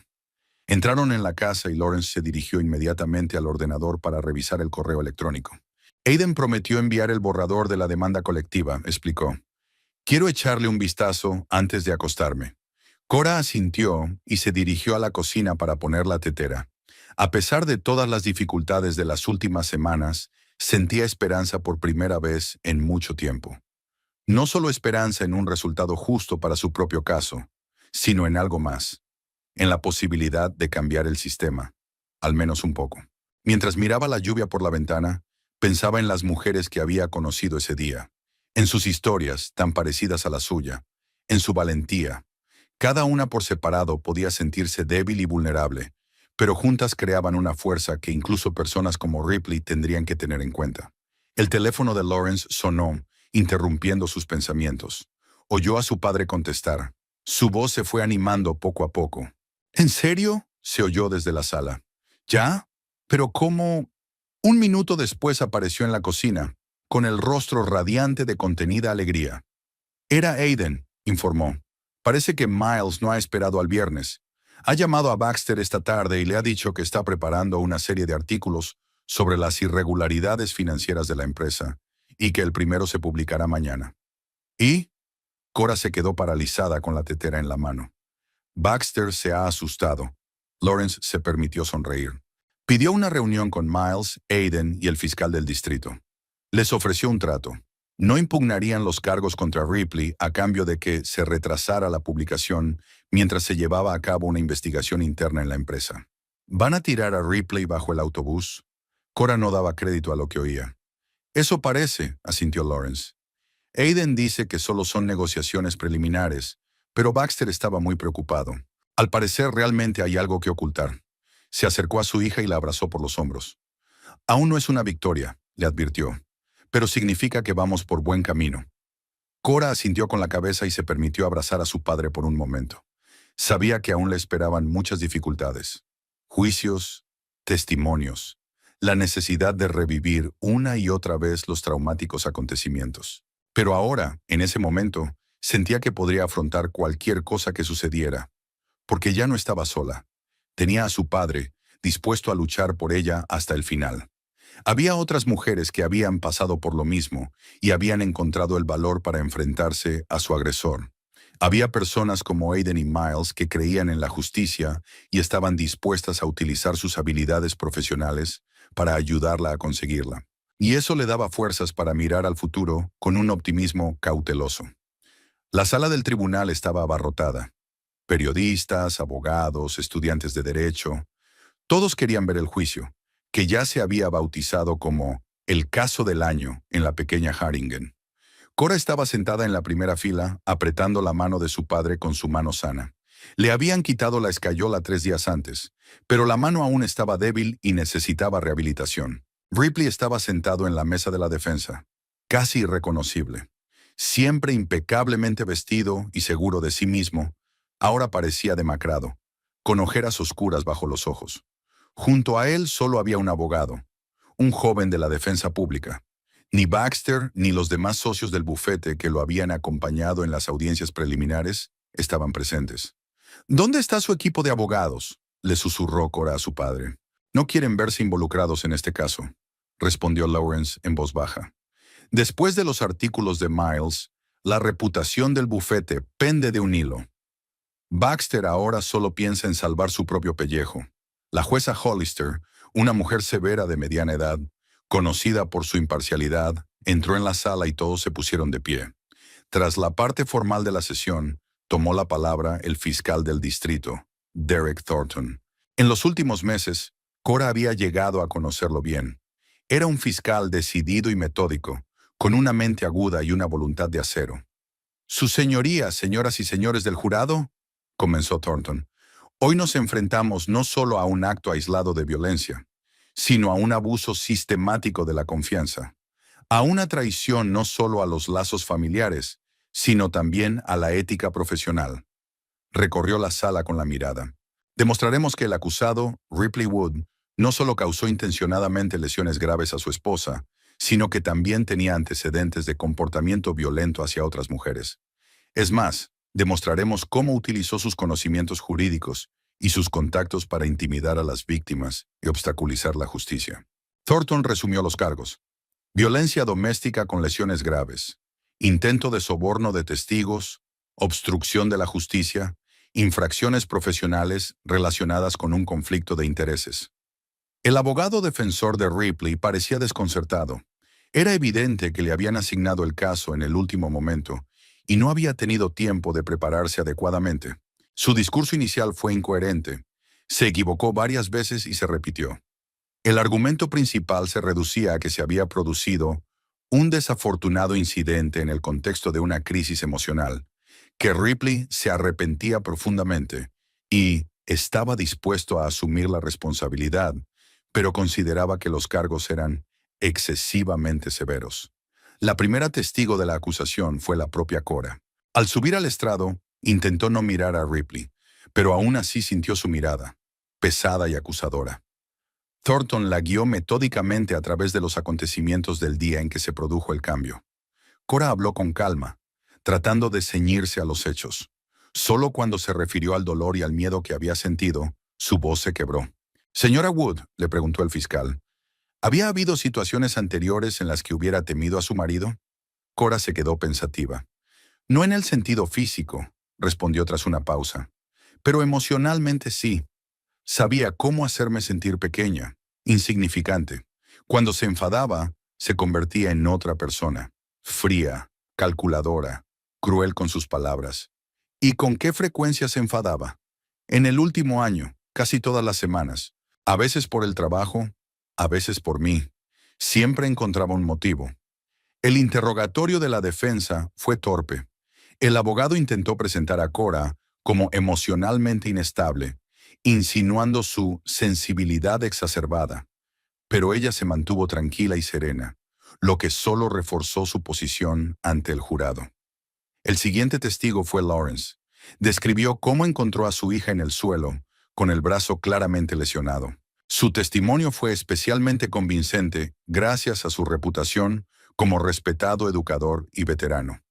S1: Entraron en la casa y Lawrence se dirigió inmediatamente al ordenador para revisar el correo electrónico. Aiden prometió enviar el borrador de la demanda colectiva, explicó. Quiero echarle un vistazo antes de acostarme. Cora asintió y se dirigió a la cocina para poner la tetera. A pesar de todas las dificultades de las últimas semanas, sentía esperanza por primera vez en mucho tiempo. No solo esperanza en un resultado justo para su propio caso, sino en algo más, en la posibilidad de cambiar el sistema, al menos un poco. Mientras miraba la lluvia por la ventana, pensaba en las mujeres que había conocido ese día, en sus historias tan parecidas a la suya, en su valentía. Cada una por separado podía sentirse débil y vulnerable, pero juntas creaban una fuerza que incluso personas como Ripley tendrían que tener en cuenta. El teléfono de Lawrence sonó, interrumpiendo sus pensamientos. Oyó a su padre contestar. Su voz se fue animando poco a poco. ¿En serio?, se oyó desde la sala. ¿Ya? ¿Pero cómo? Un minuto después apareció en la cocina, con el rostro radiante de contenida alegría. Era Aiden, informó. Parece que Miles no ha esperado al viernes. Ha llamado a Baxter esta tarde y le ha dicho que está preparando una serie de artículos sobre las irregularidades financieras de la empresa, y que el primero se publicará mañana. ¿Y? Cora se quedó paralizada con la tetera en la mano. Baxter se ha asustado. Lawrence se permitió sonreír. Pidió una reunión con Miles, Aiden y el fiscal del distrito. Les ofreció un trato. No impugnarían los cargos contra Ripley a cambio de que se retrasara la publicación mientras se llevaba a cabo una investigación interna en la empresa. ¿Van a tirar a Ripley bajo el autobús? Cora no daba crédito a lo que oía. Eso parece, asintió Lawrence. Aiden dice que solo son negociaciones preliminares, pero Baxter estaba muy preocupado. Al parecer realmente hay algo que ocultar. Se acercó a su hija y la abrazó por los hombros. Aún no es una victoria, le advirtió, pero significa que vamos por buen camino. Cora asintió con la cabeza y se permitió abrazar a su padre por un momento. Sabía que aún le esperaban muchas dificultades. Juicios, testimonios, la necesidad de revivir una y otra vez los traumáticos acontecimientos. Pero ahora, en ese momento, sentía que podría afrontar cualquier cosa que sucediera, porque ya no estaba sola. Tenía a su padre, dispuesto a luchar por ella hasta el final. Había otras mujeres que habían pasado por lo mismo y habían encontrado el valor para enfrentarse a su agresor. Había personas como Aiden y Miles que creían en la justicia y estaban dispuestas a utilizar sus habilidades profesionales para ayudarla a conseguirla. Y eso le daba fuerzas para mirar al futuro con un optimismo cauteloso. La sala del tribunal estaba abarrotada. Periodistas, abogados, estudiantes de derecho. Todos querían ver el juicio, que ya se había bautizado como el caso del año en la pequeña Haringen. Cora estaba sentada en la primera fila, apretando la mano de su padre con su mano sana. Le habían quitado la escayola 3 días antes, pero la mano aún estaba débil y necesitaba rehabilitación. Ripley estaba sentado en la mesa de la defensa, casi irreconocible. Siempre impecablemente vestido y seguro de sí mismo, ahora parecía demacrado, con ojeras oscuras bajo los ojos. Junto a él solo había un abogado, un joven de la defensa pública. Ni Baxter ni los demás socios del bufete que lo habían acompañado en las audiencias preliminares estaban presentes. ¿Dónde está su equipo de abogados?, le susurró Cora a su padre. No quieren verse involucrados en este caso, respondió Lawrence en voz baja. Después de los artículos de Miles, la reputación del bufete pende de un hilo. Baxter ahora solo piensa en salvar su propio pellejo. La jueza Hollister, una mujer severa de mediana edad, conocida por su imparcialidad, entró en la sala y todos se pusieron de pie. Tras la parte formal de la sesión, tomó la palabra el fiscal del distrito, Derek Thornton. En los últimos meses, Cora había llegado a conocerlo bien. Era un fiscal decidido y metódico, con una mente aguda y una voluntad de acero. «Su señoría, señoras y señores del jurado», comenzó Thornton, «hoy nos enfrentamos no solo a un acto aislado de violencia, sino a un abuso sistemático de la confianza, a una traición no solo a los lazos familiares, sino también a la ética profesional». Recorrió la sala con la mirada. «Demostraremos que el acusado, Ripley Wood, no solo causó intencionadamente lesiones graves a su esposa, sino que también tenía antecedentes de comportamiento violento hacia otras mujeres. Es más, demostraremos cómo utilizó sus conocimientos jurídicos y sus contactos para intimidar a las víctimas y obstaculizar la justicia». Thornton resumió los cargos: violencia doméstica con lesiones graves, intento de soborno de testigos, obstrucción de la justicia, infracciones profesionales relacionadas con un conflicto de intereses. El abogado defensor de Ripley parecía desconcertado. Era evidente que le habían asignado el caso en el último momento y no había tenido tiempo de prepararse adecuadamente. Su discurso inicial fue incoherente. Se equivocó varias veces y se repitió. El argumento principal se reducía a que se había producido un desafortunado incidente en el contexto de una crisis emocional, que Ripley se arrepentía profundamente y estaba dispuesto a asumir la responsabilidad, pero consideraba que los cargos eran excesivamente severos. La primera testigo de la acusación fue la propia Cora. Al subir al estrado, intentó no mirar a Ripley, pero aún así sintió su mirada, pesada y acusadora. Thornton la guió metódicamente a través de los acontecimientos del día en que se produjo el cambio. Cora habló con calma, tratando de ceñirse a los hechos. Solo cuando se refirió al dolor y al miedo que había sentido, su voz se quebró. «Señora Wood», le preguntó el fiscal, «¿había habido situaciones anteriores en las que hubiera temido a su marido?» Cora se quedó pensativa. «No en el sentido físico», respondió tras una pausa, «pero emocionalmente sí. Sabía cómo hacerme sentir pequeña, insignificante. Cuando se enfadaba, se convertía en otra persona, fría, calculadora, cruel con sus palabras. ¿Y con qué frecuencia se enfadaba? En el último año, casi todas las semanas, a veces por el trabajo, a veces por mí. Siempre encontraba un motivo». El interrogatorio de la defensa fue torpe. El abogado intentó presentar a Cora como emocionalmente inestable, insinuando su sensibilidad exacerbada, pero ella se mantuvo tranquila y serena, lo que solo reforzó su posición ante el jurado. El siguiente testigo fue Lawrence. Describió cómo encontró a su hija en el suelo, con el brazo claramente lesionado. Su testimonio fue especialmente convincente gracias a su reputación como respetado educador y veterano.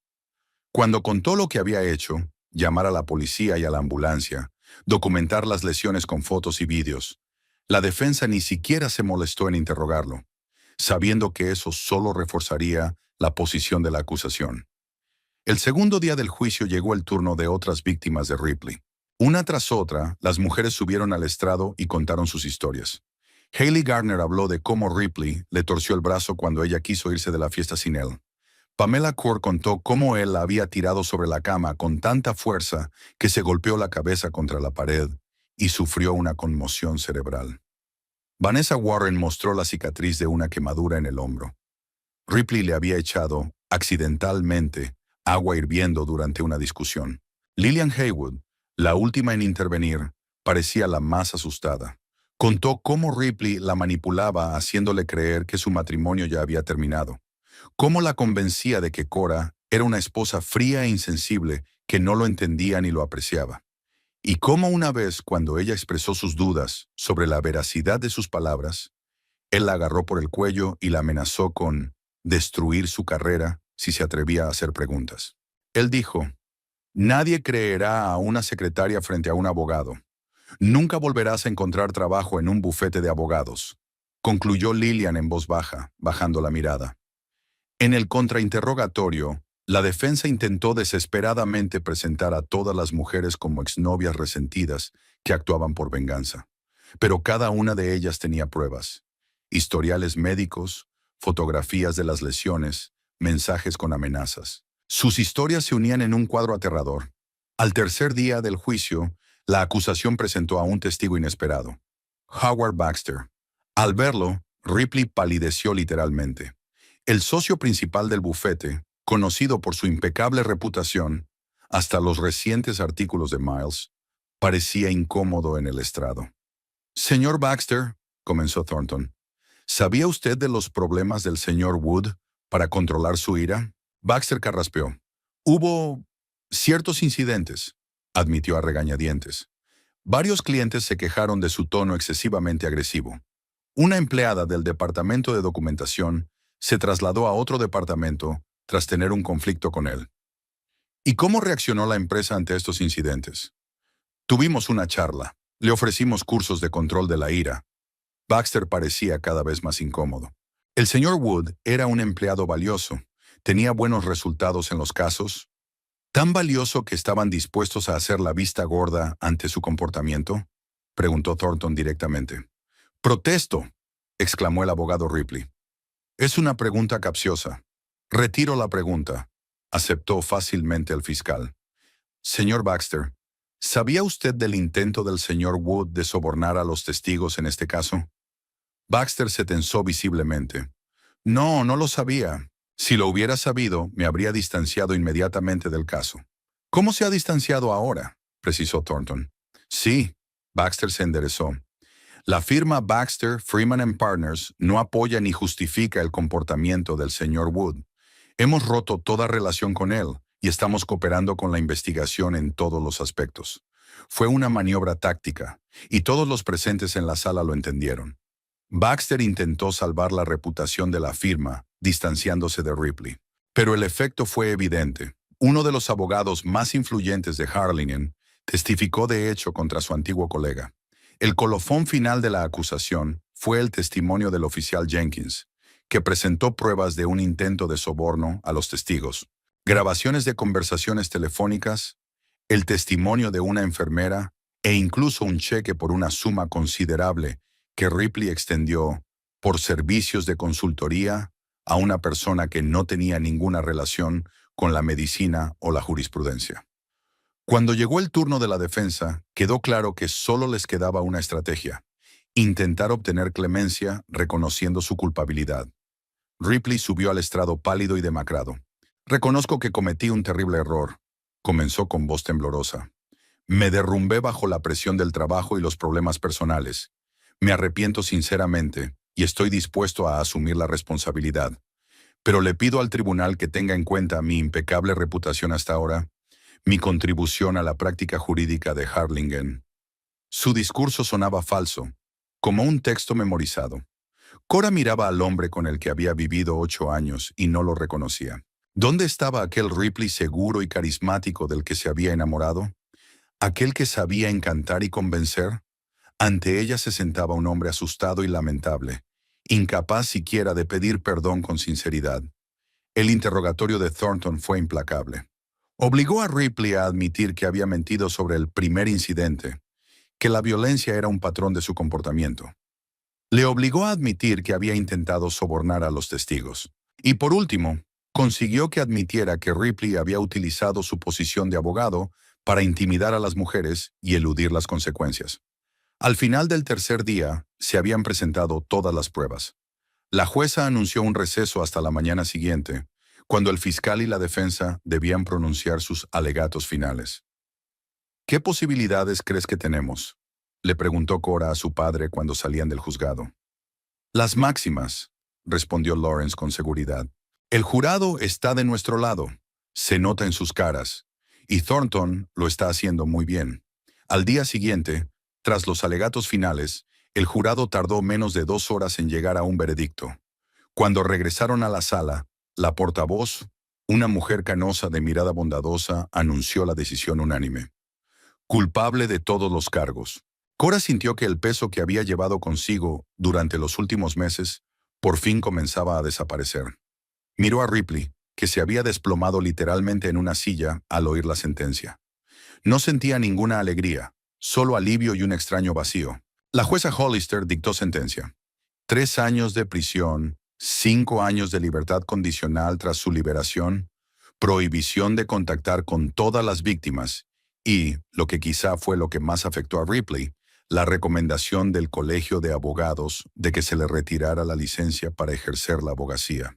S1: Cuando contó lo que había hecho, llamar a la policía y a la ambulancia, documentar las lesiones con fotos y vídeos, la defensa ni siquiera se molestó en interrogarlo, sabiendo que eso solo reforzaría la posición de la acusación. El segundo día del juicio llegó el turno de otras víctimas de Ripley. Una tras otra, las mujeres subieron al estrado y contaron sus historias. Haley Gardner habló de cómo Ripley le torció el brazo cuando ella quiso irse de la fiesta sin él. Pamela Court contó cómo él la había tirado sobre la cama con tanta fuerza que se golpeó la cabeza contra la pared y sufrió una conmoción cerebral. Vanessa Warren mostró la cicatriz de una quemadura en el hombro. Ripley le había echado, accidentalmente, agua hirviendo durante una discusión. Lillian Haywood, la última en intervenir, parecía la más asustada. Contó cómo Ripley la manipulaba haciéndole creer que su matrimonio ya había terminado. Cómo la convencía de que Cora era una esposa fría e insensible que no lo entendía ni lo apreciaba. Y cómo una vez, cuando ella expresó sus dudas sobre la veracidad de sus palabras, él la agarró por el cuello y la amenazó con destruir su carrera si se atrevía a hacer preguntas. Él dijo: «Nadie creerá a una secretaria frente a un abogado. Nunca volverás a encontrar trabajo en un bufete de abogados», concluyó Lillian en voz baja, bajando la mirada. En el contrainterrogatorio, la defensa intentó desesperadamente presentar a todas las mujeres como exnovias resentidas que actuaban por venganza, pero cada una de ellas tenía pruebas: historiales médicos, fotografías de las lesiones, mensajes con amenazas. Sus historias se unían en un cuadro aterrador. Al tercer día del juicio, la acusación presentó a un testigo inesperado, Howard Baxter. Al verlo, Ripley palideció literalmente. El socio principal del bufete, conocido por su impecable reputación, hasta los recientes artículos de Miles, parecía incómodo en el estrado. Señor Baxter, comenzó Thornton, ¿sabía usted de los problemas del señor Wood para controlar su ira? Baxter carraspeó. Hubo ciertos incidentes, admitió a regañadientes. Varios clientes se quejaron de su tono excesivamente agresivo. Una empleada del departamento de documentación se trasladó a otro departamento tras tener un conflicto con él. ¿Y cómo reaccionó la empresa ante estos incidentes? Tuvimos una charla. Le ofrecimos cursos de control de la ira. Baxter parecía cada vez más incómodo. El señor Wood era un empleado valioso. Tenía buenos resultados en los casos. ¿Tan valioso que estaban dispuestos a hacer la vista gorda ante su comportamiento? Preguntó Thornton directamente. «Protesto», exclamó el abogado Ripley. «Es una pregunta capciosa. Retiro la pregunta», aceptó fácilmente el fiscal. «Señor Baxter, ¿sabía usted del intento del señor Wood de sobornar a los testigos en este caso?» Baxter se tensó visiblemente. «No, no lo sabía. Si lo hubiera sabido, me habría distanciado inmediatamente del caso». «¿Cómo se ha distanciado ahora?», precisó Thornton. «Sí», Baxter se enderezó. «La firma Baxter, Freeman and Partners no apoya ni justifica el comportamiento del señor Wood. Hemos roto toda relación con él y estamos cooperando con la investigación en todos los aspectos. Fue una maniobra táctica, y todos los presentes en la sala lo entendieron». Baxter intentó salvar la reputación de la firma, distanciándose de Ripley. Pero el efecto fue evidente. Uno de los abogados más influyentes de Harlingen testificó de hecho contra su antiguo colega. El colofón final de la acusación fue el testimonio del oficial Jenkins, que presentó pruebas de un intento de soborno a los testigos, grabaciones de conversaciones telefónicas, el testimonio de una enfermera e incluso un cheque por una suma considerable que Ripley extendió por servicios de consultoría a una persona que no tenía ninguna relación con la medicina o la jurisprudencia. Cuando llegó el turno de la defensa, quedó claro que solo les quedaba una estrategia: intentar obtener clemencia reconociendo su culpabilidad. Ripley subió al estrado pálido y demacrado. «Reconozco que cometí un terrible error», comenzó con voz temblorosa. «Me derrumbé bajo la presión del trabajo y los problemas personales. Me arrepiento sinceramente y estoy dispuesto a asumir la responsabilidad. Pero le pido al tribunal que tenga en cuenta mi impecable reputación hasta ahora, mi contribución a la práctica jurídica de Harlingen». Su discurso sonaba falso, como un texto memorizado. Cora miraba al hombre con el que había vivido 8 años y no lo reconocía. ¿Dónde estaba aquel Ripley seguro y carismático del que se había enamorado? ¿Aquel que sabía encantar y convencer? Ante ella se sentaba un hombre asustado y lamentable, incapaz siquiera de pedir perdón con sinceridad. El interrogatorio de Thornton fue implacable. Obligó a Ripley a admitir que había mentido sobre el primer incidente, que la violencia era un patrón de su comportamiento. Le obligó a admitir que había intentado sobornar a los testigos. Y por último, consiguió que admitiera que Ripley había utilizado su posición de abogado para intimidar a las mujeres y eludir las consecuencias. Al final del tercer día, se habían presentado todas las pruebas. La jueza anunció un receso hasta la mañana siguiente, cuando el fiscal y la defensa debían pronunciar sus alegatos finales. «¿Qué posibilidades crees que tenemos?», le preguntó Cora a su padre cuando salían del juzgado. «Las máximas», respondió Lawrence con seguridad. «El jurado está de nuestro lado. Se nota en sus caras. Y Thornton lo está haciendo muy bien». Al día siguiente, tras los alegatos finales, el jurado tardó menos de 2 horas en llegar a un veredicto. Cuando regresaron a la sala, la portavoz, una mujer canosa de mirada bondadosa, anunció la decisión unánime. «Culpable de todos los cargos». Cora sintió que el peso que había llevado consigo durante los últimos meses por fin comenzaba a desaparecer. Miró a Ripley, que se había desplomado literalmente en una silla al oír la sentencia. No sentía ninguna alegría, solo alivio y un extraño vacío. La jueza Hollister dictó sentencia. 3 años de prisión, 5 años de libertad condicional tras su liberación, prohibición de contactar con todas las víctimas Y, lo que quizá fue lo que más afectó a Ripley, la recomendación del Colegio de Abogados de que se le retirara la licencia para ejercer la abogacía.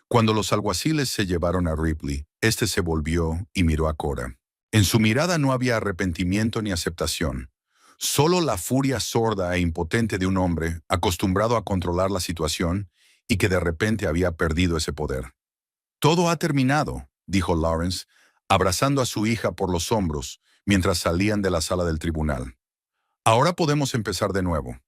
S1: Cuando los alguaciles se llevaron a Ripley, este se volvió y miró a Cora. En su mirada no había arrepentimiento ni aceptación, solo la furia sorda e impotente de un hombre acostumbrado a controlar la situación y que de repente había perdido ese poder. Todo ha terminado, dijo Lawrence, abrazando a su hija por los hombros mientras salían de la sala del tribunal. Ahora podemos empezar de nuevo.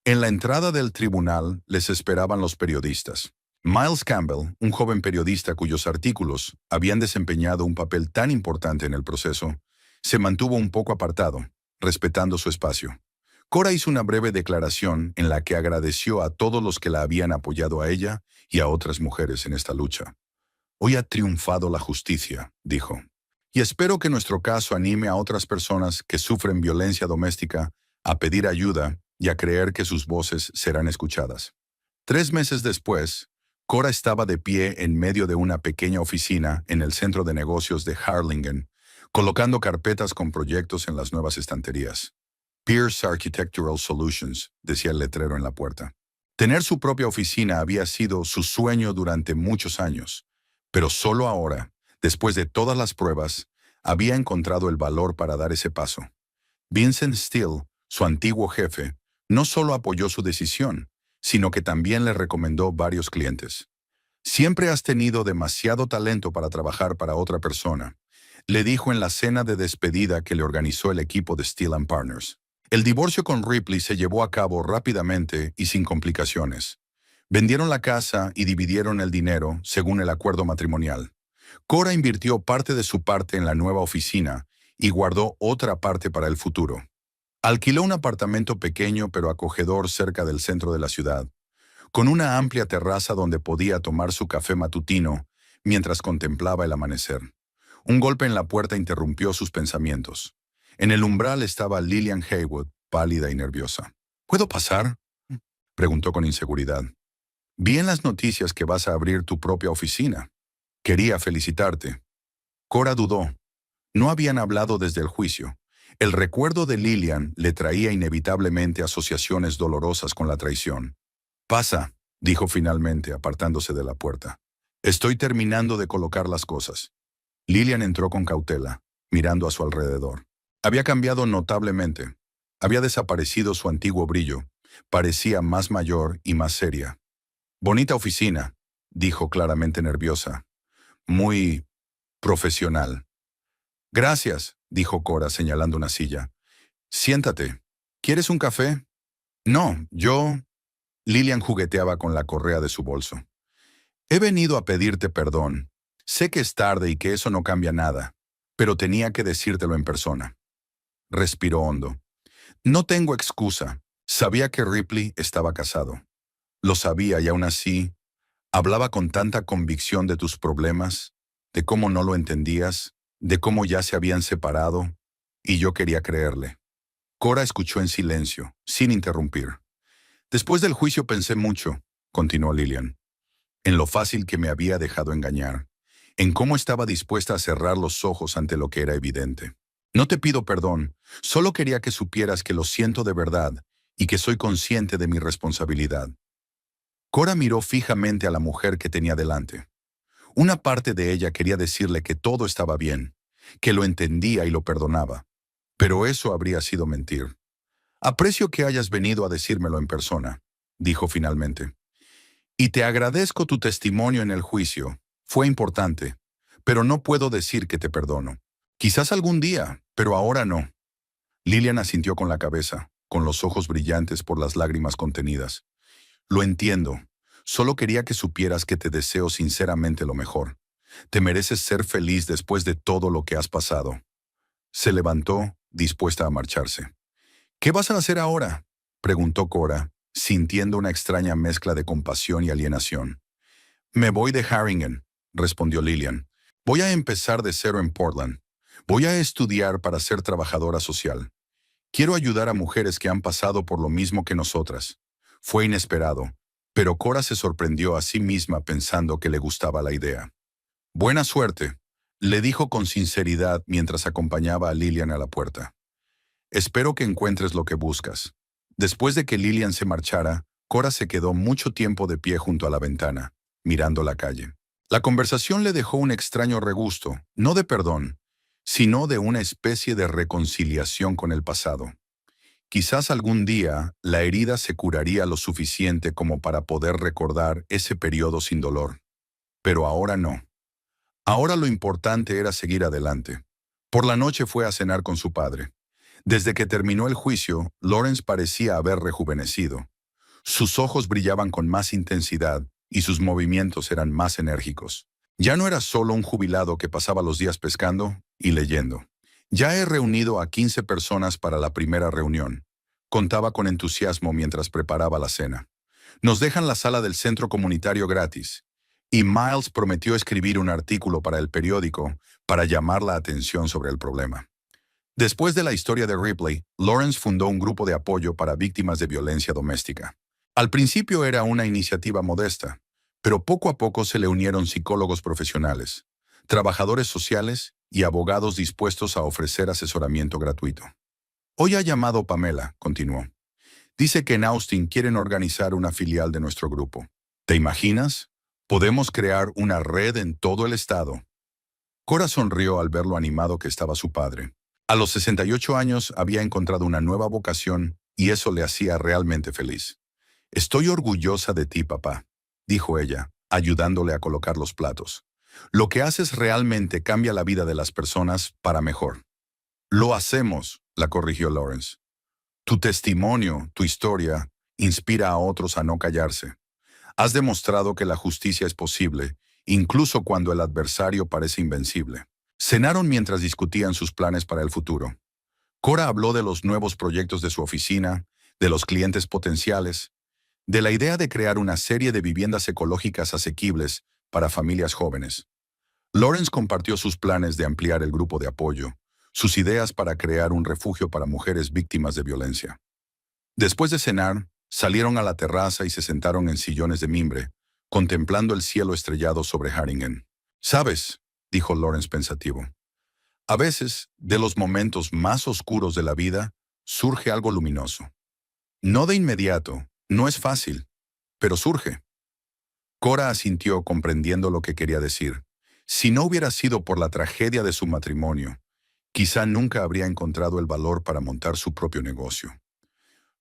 S1: En la entrada del tribunal les esperaban los periodistas. Miles Campbell, un joven periodista cuyos artículos habían desempeñado un papel tan importante en el proceso, se mantuvo un poco apartado, respetando su espacio. Cora hizo una breve declaración en la que agradeció a todos los que la habían apoyado a ella y a otras mujeres en esta lucha. Hoy ha triunfado la justicia, dijo. Y espero que nuestro caso anime a otras personas que sufren violencia doméstica a pedir ayuda y a creer que sus voces serán escuchadas. 3 meses después, Cora estaba de pie en medio de una pequeña oficina en el centro de negocios de Harlingen, colocando carpetas con proyectos en las nuevas estanterías. Pierce Architectural Solutions, decía el letrero en la puerta. Tener su propia oficina había sido su sueño durante muchos años, pero solo ahora, después de todas las pruebas, había encontrado el valor para dar ese paso. Vincent Steele, su antiguo jefe, no solo apoyó su decisión, sino que también le recomendó varios clientes. Siempre has tenido demasiado talento para trabajar para otra persona, le dijo en la cena de despedida que le organizó el equipo de Steele & Partners. El divorcio con Ripley se llevó a cabo rápidamente y sin complicaciones. Vendieron la casa y dividieron el dinero según el acuerdo matrimonial. Cora invirtió parte de su parte en la nueva oficina y guardó otra parte para el futuro. Alquiló un apartamento pequeño pero acogedor cerca del centro de la ciudad, con una amplia terraza donde podía tomar su café matutino mientras contemplaba el amanecer. Un golpe en la puerta interrumpió sus pensamientos. En el umbral estaba Lillian Haywood, pálida y nerviosa. ¿Puedo pasar?, preguntó con inseguridad. Vi en las noticias que vas a abrir tu propia oficina. Quería felicitarte. Cora dudó. No habían hablado desde el juicio. El recuerdo de Lillian le traía inevitablemente asociaciones dolorosas con la traición. Pasa, dijo finalmente, apartándose de la puerta. Estoy terminando de colocar las cosas. Lillian entró con cautela, mirando a su alrededor. Había cambiado notablemente. Había desaparecido su antiguo brillo. Parecía más mayor y más seria. Bonita oficina, dijo claramente nerviosa. Muy profesional. Gracias, dijo Cora señalando una silla. Siéntate. ¿Quieres un café? No, yo... Lillian jugueteaba con la correa de su bolso. He venido a pedirte perdón. Sé que es tarde y que eso no cambia nada, pero tenía que decírtelo en persona. Respiró hondo. No tengo excusa. Sabía que Ripley estaba casado. Lo sabía y aún así, hablaba con tanta convicción de tus problemas, de cómo no lo entendías, de cómo ya se habían separado, y yo quería creerle. Cora escuchó en silencio, sin interrumpir. Después del juicio pensé mucho, continuó Lillian, en lo fácil que me había dejado engañar, en cómo estaba dispuesta a cerrar los ojos ante lo que era evidente. No te pido perdón, solo quería que supieras que lo siento de verdad y que soy consciente de mi responsabilidad. Cora miró fijamente a la mujer que tenía delante. Una parte de ella quería decirle que todo estaba bien, que lo entendía y lo perdonaba. Pero eso habría sido mentir. Aprecio que hayas venido a decírmelo en persona, dijo finalmente. Y te agradezco tu testimonio en el juicio. Fue importante, pero no puedo decir que te perdono. Quizás algún día, pero ahora no. Lillian asintió con la cabeza, con los ojos brillantes por las lágrimas contenidas. Lo entiendo. Solo quería que supieras que te deseo sinceramente lo mejor. Te mereces ser feliz después de todo lo que has pasado. Se levantó, dispuesta a marcharse. ¿Qué vas a hacer ahora?, preguntó Cora, sintiendo una extraña mezcla de compasión y alienación. Me voy de Harlingen, respondió Lillian. Voy a empezar de cero en Portland. Voy a estudiar para ser trabajadora social. Quiero ayudar a mujeres que han pasado por lo mismo que nosotras. Fue inesperado, pero Cora se sorprendió a sí misma pensando que le gustaba la idea. Buena suerte, Le dijo con sinceridad mientras acompañaba a Lillian a la puerta. Espero que encuentres lo que buscas. Después de que Lillian se marchara, Cora se quedó mucho tiempo de pie junto a la ventana, mirando la calle. La conversación le dejó un extraño regusto, no de perdón, sino de una especie de reconciliación con el pasado. Quizás algún día la herida se curaría lo suficiente como para poder recordar ese periodo sin dolor. Pero ahora no. Ahora lo importante era seguir adelante. Por la noche fue a cenar con su padre. Desde que terminó el juicio, Lawrence parecía haber rejuvenecido. Sus ojos brillaban con más intensidad y sus movimientos eran más enérgicos. Ya no era solo un jubilado que pasaba los días pescando y leyendo. Ya he reunido a 15 personas para la primera reunión. Contaba con entusiasmo mientras preparaba la cena. Nos dejan la sala del centro comunitario gratis. Y Miles prometió escribir un artículo para el periódico para llamar la atención sobre el problema. Después de la historia de Ripley, Lawrence fundó un grupo de apoyo para víctimas de violencia doméstica. Al principio era una iniciativa modesta, pero poco a poco se le unieron psicólogos profesionales, trabajadores sociales y abogados dispuestos a ofrecer asesoramiento gratuito. Hoy ha llamado Pamela, continuó. Dice que en Austin quieren organizar una filial de nuestro grupo. ¿Te imaginas? Podemos crear una red en todo el estado. Cora sonrió al ver lo animado que estaba su padre. A los 68 años había encontrado una nueva vocación y eso le hacía realmente feliz. Estoy orgullosa de ti, papá, dijo ella, ayudándole a colocar los platos. Lo que haces realmente cambia la vida de las personas para mejor. Lo hacemos, la corrigió Lawrence. Tu testimonio, tu historia, inspira a otros a no callarse. Has demostrado que la justicia es posible, incluso cuando el adversario parece invencible. Cenaron mientras discutían sus planes para el futuro. Cora habló de los nuevos proyectos de su oficina, de los clientes potenciales, de la idea de crear una serie de viviendas ecológicas asequibles para familias jóvenes. Lawrence compartió sus planes de ampliar el grupo de apoyo, sus ideas para crear un refugio para mujeres víctimas de violencia. Después de cenar, salieron a la terraza y se sentaron en sillones de mimbre, contemplando el cielo estrellado sobre Haringen. «¿Sabes?», dijo Lawrence pensativo. «A veces, de los momentos más oscuros de la vida, surge algo luminoso. No de inmediato, no es fácil, pero surge». Cora asintió comprendiendo lo que quería decir. Si no hubiera sido por la tragedia de su matrimonio, quizá nunca habría encontrado el valor para montar su propio negocio.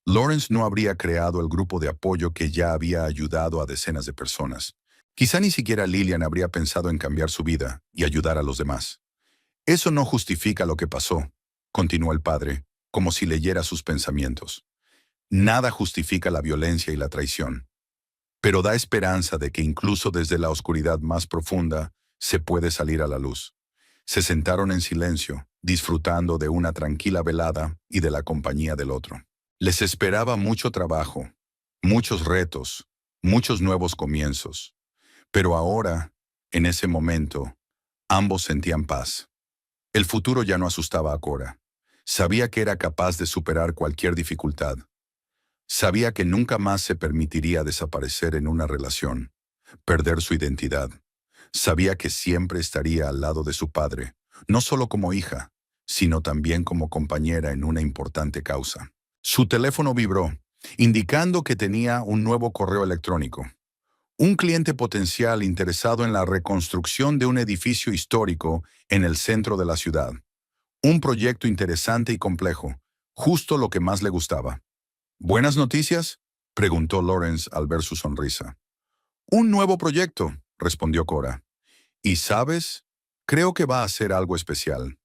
S1: Lawrence no habría creado el grupo de apoyo que ya había ayudado a decenas de personas. Quizá ni siquiera Lillian habría pensado en cambiar su vida y ayudar a los demás. Eso no justifica lo que pasó, continuó el padre, como si leyera sus pensamientos. Nada justifica la violencia y la traición, pero da esperanza de que incluso desde la oscuridad más profunda se puede salir a la luz. Se sentaron en silencio, disfrutando de una tranquila velada y de la compañía del otro. Les esperaba mucho trabajo, muchos retos, muchos nuevos comienzos. Pero ahora, en ese momento, ambos sentían paz. El futuro ya no asustaba a Cora. Sabía que era capaz de superar cualquier dificultad. Sabía que nunca más se permitiría desaparecer en una relación, perder su identidad. Sabía que siempre estaría al lado de su padre, no solo como hija, sino también como compañera en una importante causa. Su teléfono vibró, indicando que tenía un nuevo correo electrónico. Un cliente potencial interesado en la reconstrucción de un edificio histórico en el centro de la ciudad. Un proyecto interesante y complejo, justo lo que más le gustaba. ¿Buenas noticias?, preguntó Lawrence al ver su sonrisa. Un nuevo proyecto, respondió Cora. Y sabes, creo que va a ser algo especial.